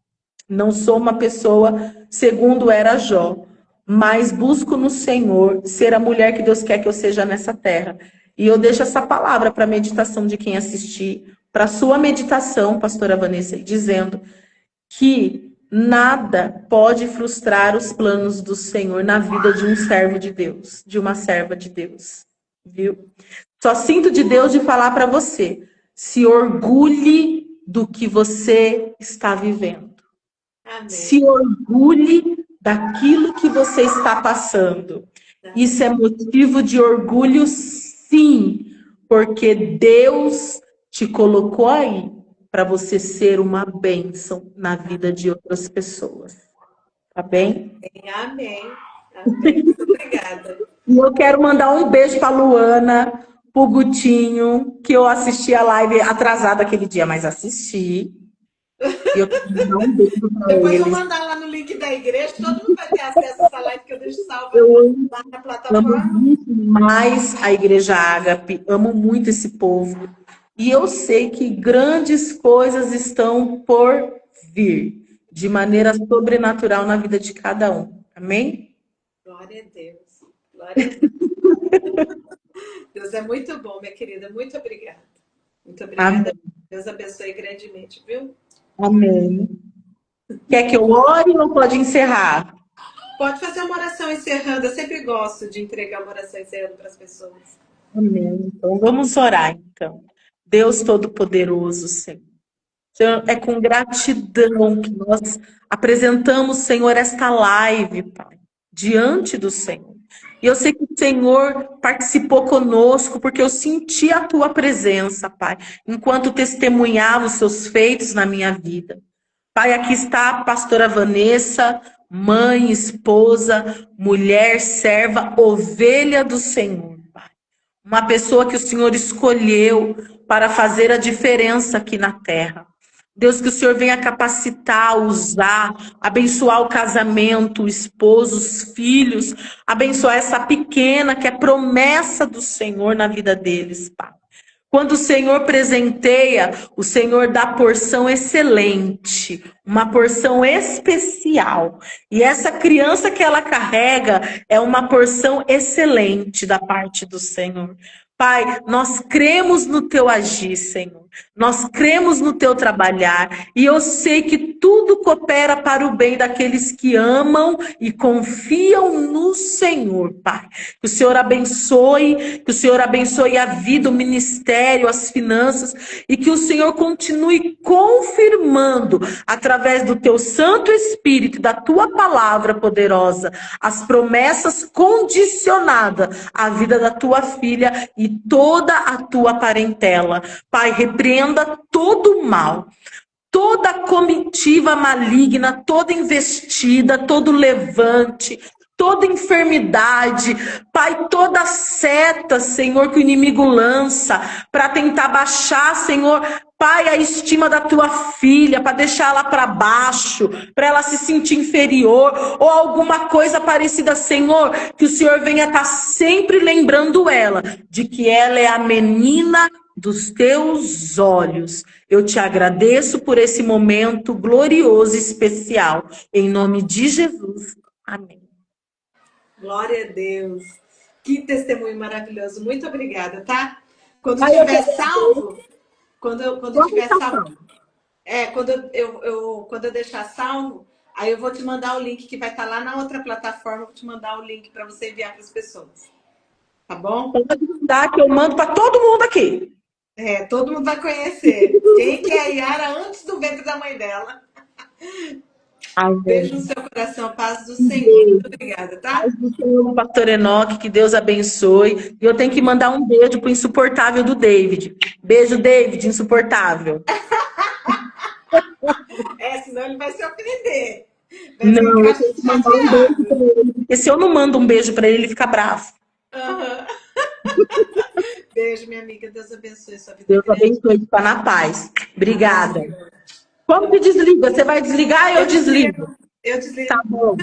Não sou uma pessoa segundo era Jó, mas busco no Senhor ser a mulher que Deus quer que eu seja nessa terra. E eu deixo essa palavra para a meditação de quem assistir, para a sua meditação, pastora Vanessa, dizendo que Nada pode frustrar os planos do Senhor na vida de um servo de Deus, de uma serva de Deus, viu? Só sinto de Deus de falar para você, se orgulhe do que você está vivendo. Amém. Se orgulhe daquilo que você está passando. Isso é motivo de orgulho, sim, porque Deus te colocou aí para você ser uma bênção na vida de outras pessoas. Tá bem? Amém. Amém. Muito obrigada. E eu quero mandar um beijo para Luana, pro Gutinho, que eu assisti a live atrasada aquele dia, mas assisti. E eu quero mandar um beijo para Depois eu eles. mandar lá no link da igreja, todo mundo vai ter acesso a essa live que eu deixo salva Eu lá na amo plataforma. muito mais a Igreja Ágape, amo muito esse povo. E eu sei que grandes coisas estão por vir, de maneira sobrenatural na vida de cada um. Amém? Glória a Deus. Glória a Deus. Deus é muito bom, minha querida. Muito obrigada. Muito obrigada. Amém. Deus abençoe grandemente, viu? Amém. Quer que eu ore ou pode encerrar? Pode fazer uma oração encerrando. Eu sempre gosto de entregar uma oração encerrando para as pessoas. Amém. Então vamos orar, então. Deus Todo-Poderoso, Senhor. Senhor, é com gratidão que nós apresentamos, Senhor, esta live, Pai, diante do Senhor. E eu sei que o Senhor participou conosco, porque eu senti a Tua presença, Pai, enquanto testemunhava os Seus feitos na minha vida. Pai, aqui está a pastora Vanessa, mãe, esposa, mulher, serva, ovelha do Senhor, Pai. Uma pessoa que o Senhor escolheu para fazer a diferença aqui na terra. Deus, que o Senhor venha capacitar, usar, abençoar o casamento, o esposo, os filhos, abençoar essa pequena que é promessa do Senhor na vida deles, Pai. Quando o Senhor presenteia, o Senhor dá porção excelente, uma porção especial. E essa criança que ela carrega é uma porção excelente da parte do Senhor. Pai, nós cremos no teu agir, Senhor. Nós cremos no teu trabalhar. E eu sei que tudo coopera para o bem daqueles que amam e confiam no Senhor, Pai. Que o Senhor abençoe a vida, o ministério, as finanças. E que o Senhor continue confirmando, através do teu Santo Espírito, da tua palavra poderosa, as promessas condicionadas à vida da tua filha e toda a tua parentela. Pai, repreenda todo o mal, toda comitiva maligna, toda investida, todo levante, toda enfermidade, Pai, toda seta, Senhor, que o inimigo lança para tentar baixar, Senhor, Pai, a estima da tua filha, para deixar ela para baixo, para ela se sentir inferior, ou alguma coisa parecida, Senhor, que o Senhor venha estar sempre lembrando ela de que ela é a menina dos teus olhos. Eu te agradeço por esse momento glorioso e especial. Em nome de Jesus. Amém. Glória a Deus. Que testemunho maravilhoso. Muito obrigada, tá? Quando tiver salvo, quando tiver salvo, quando eu deixar salvo, aí eu vou te mandar o link que vai estar lá na outra plataforma, eu vou te mandar o link para você enviar para as pessoas. Tá bom? Pode mandar que eu mando para todo mundo aqui. Todo mundo vai conhecer. Quem que é a Yara antes do ventre da mãe dela? Amém. Beijo no seu coração, paz do Senhor. Muito obrigada, tá? Paz do Senhor, pastor Enoque, que Deus abençoe. E eu tenho que mandar um beijo pro insuportável do David. Beijo, David, insuportável. Senão ele vai se ofender. Não, eu tenho que mandar um beijo pra ele. Porque se eu não mando um beijo pra ele, ele fica bravo. Uhum. Beijo, minha amiga. Deus abençoe sua vida. Deus abençoe, fica na paz. Obrigada. Como que desliga? Você vai desligar? Eu desligo. Eu desligo. Tá bom.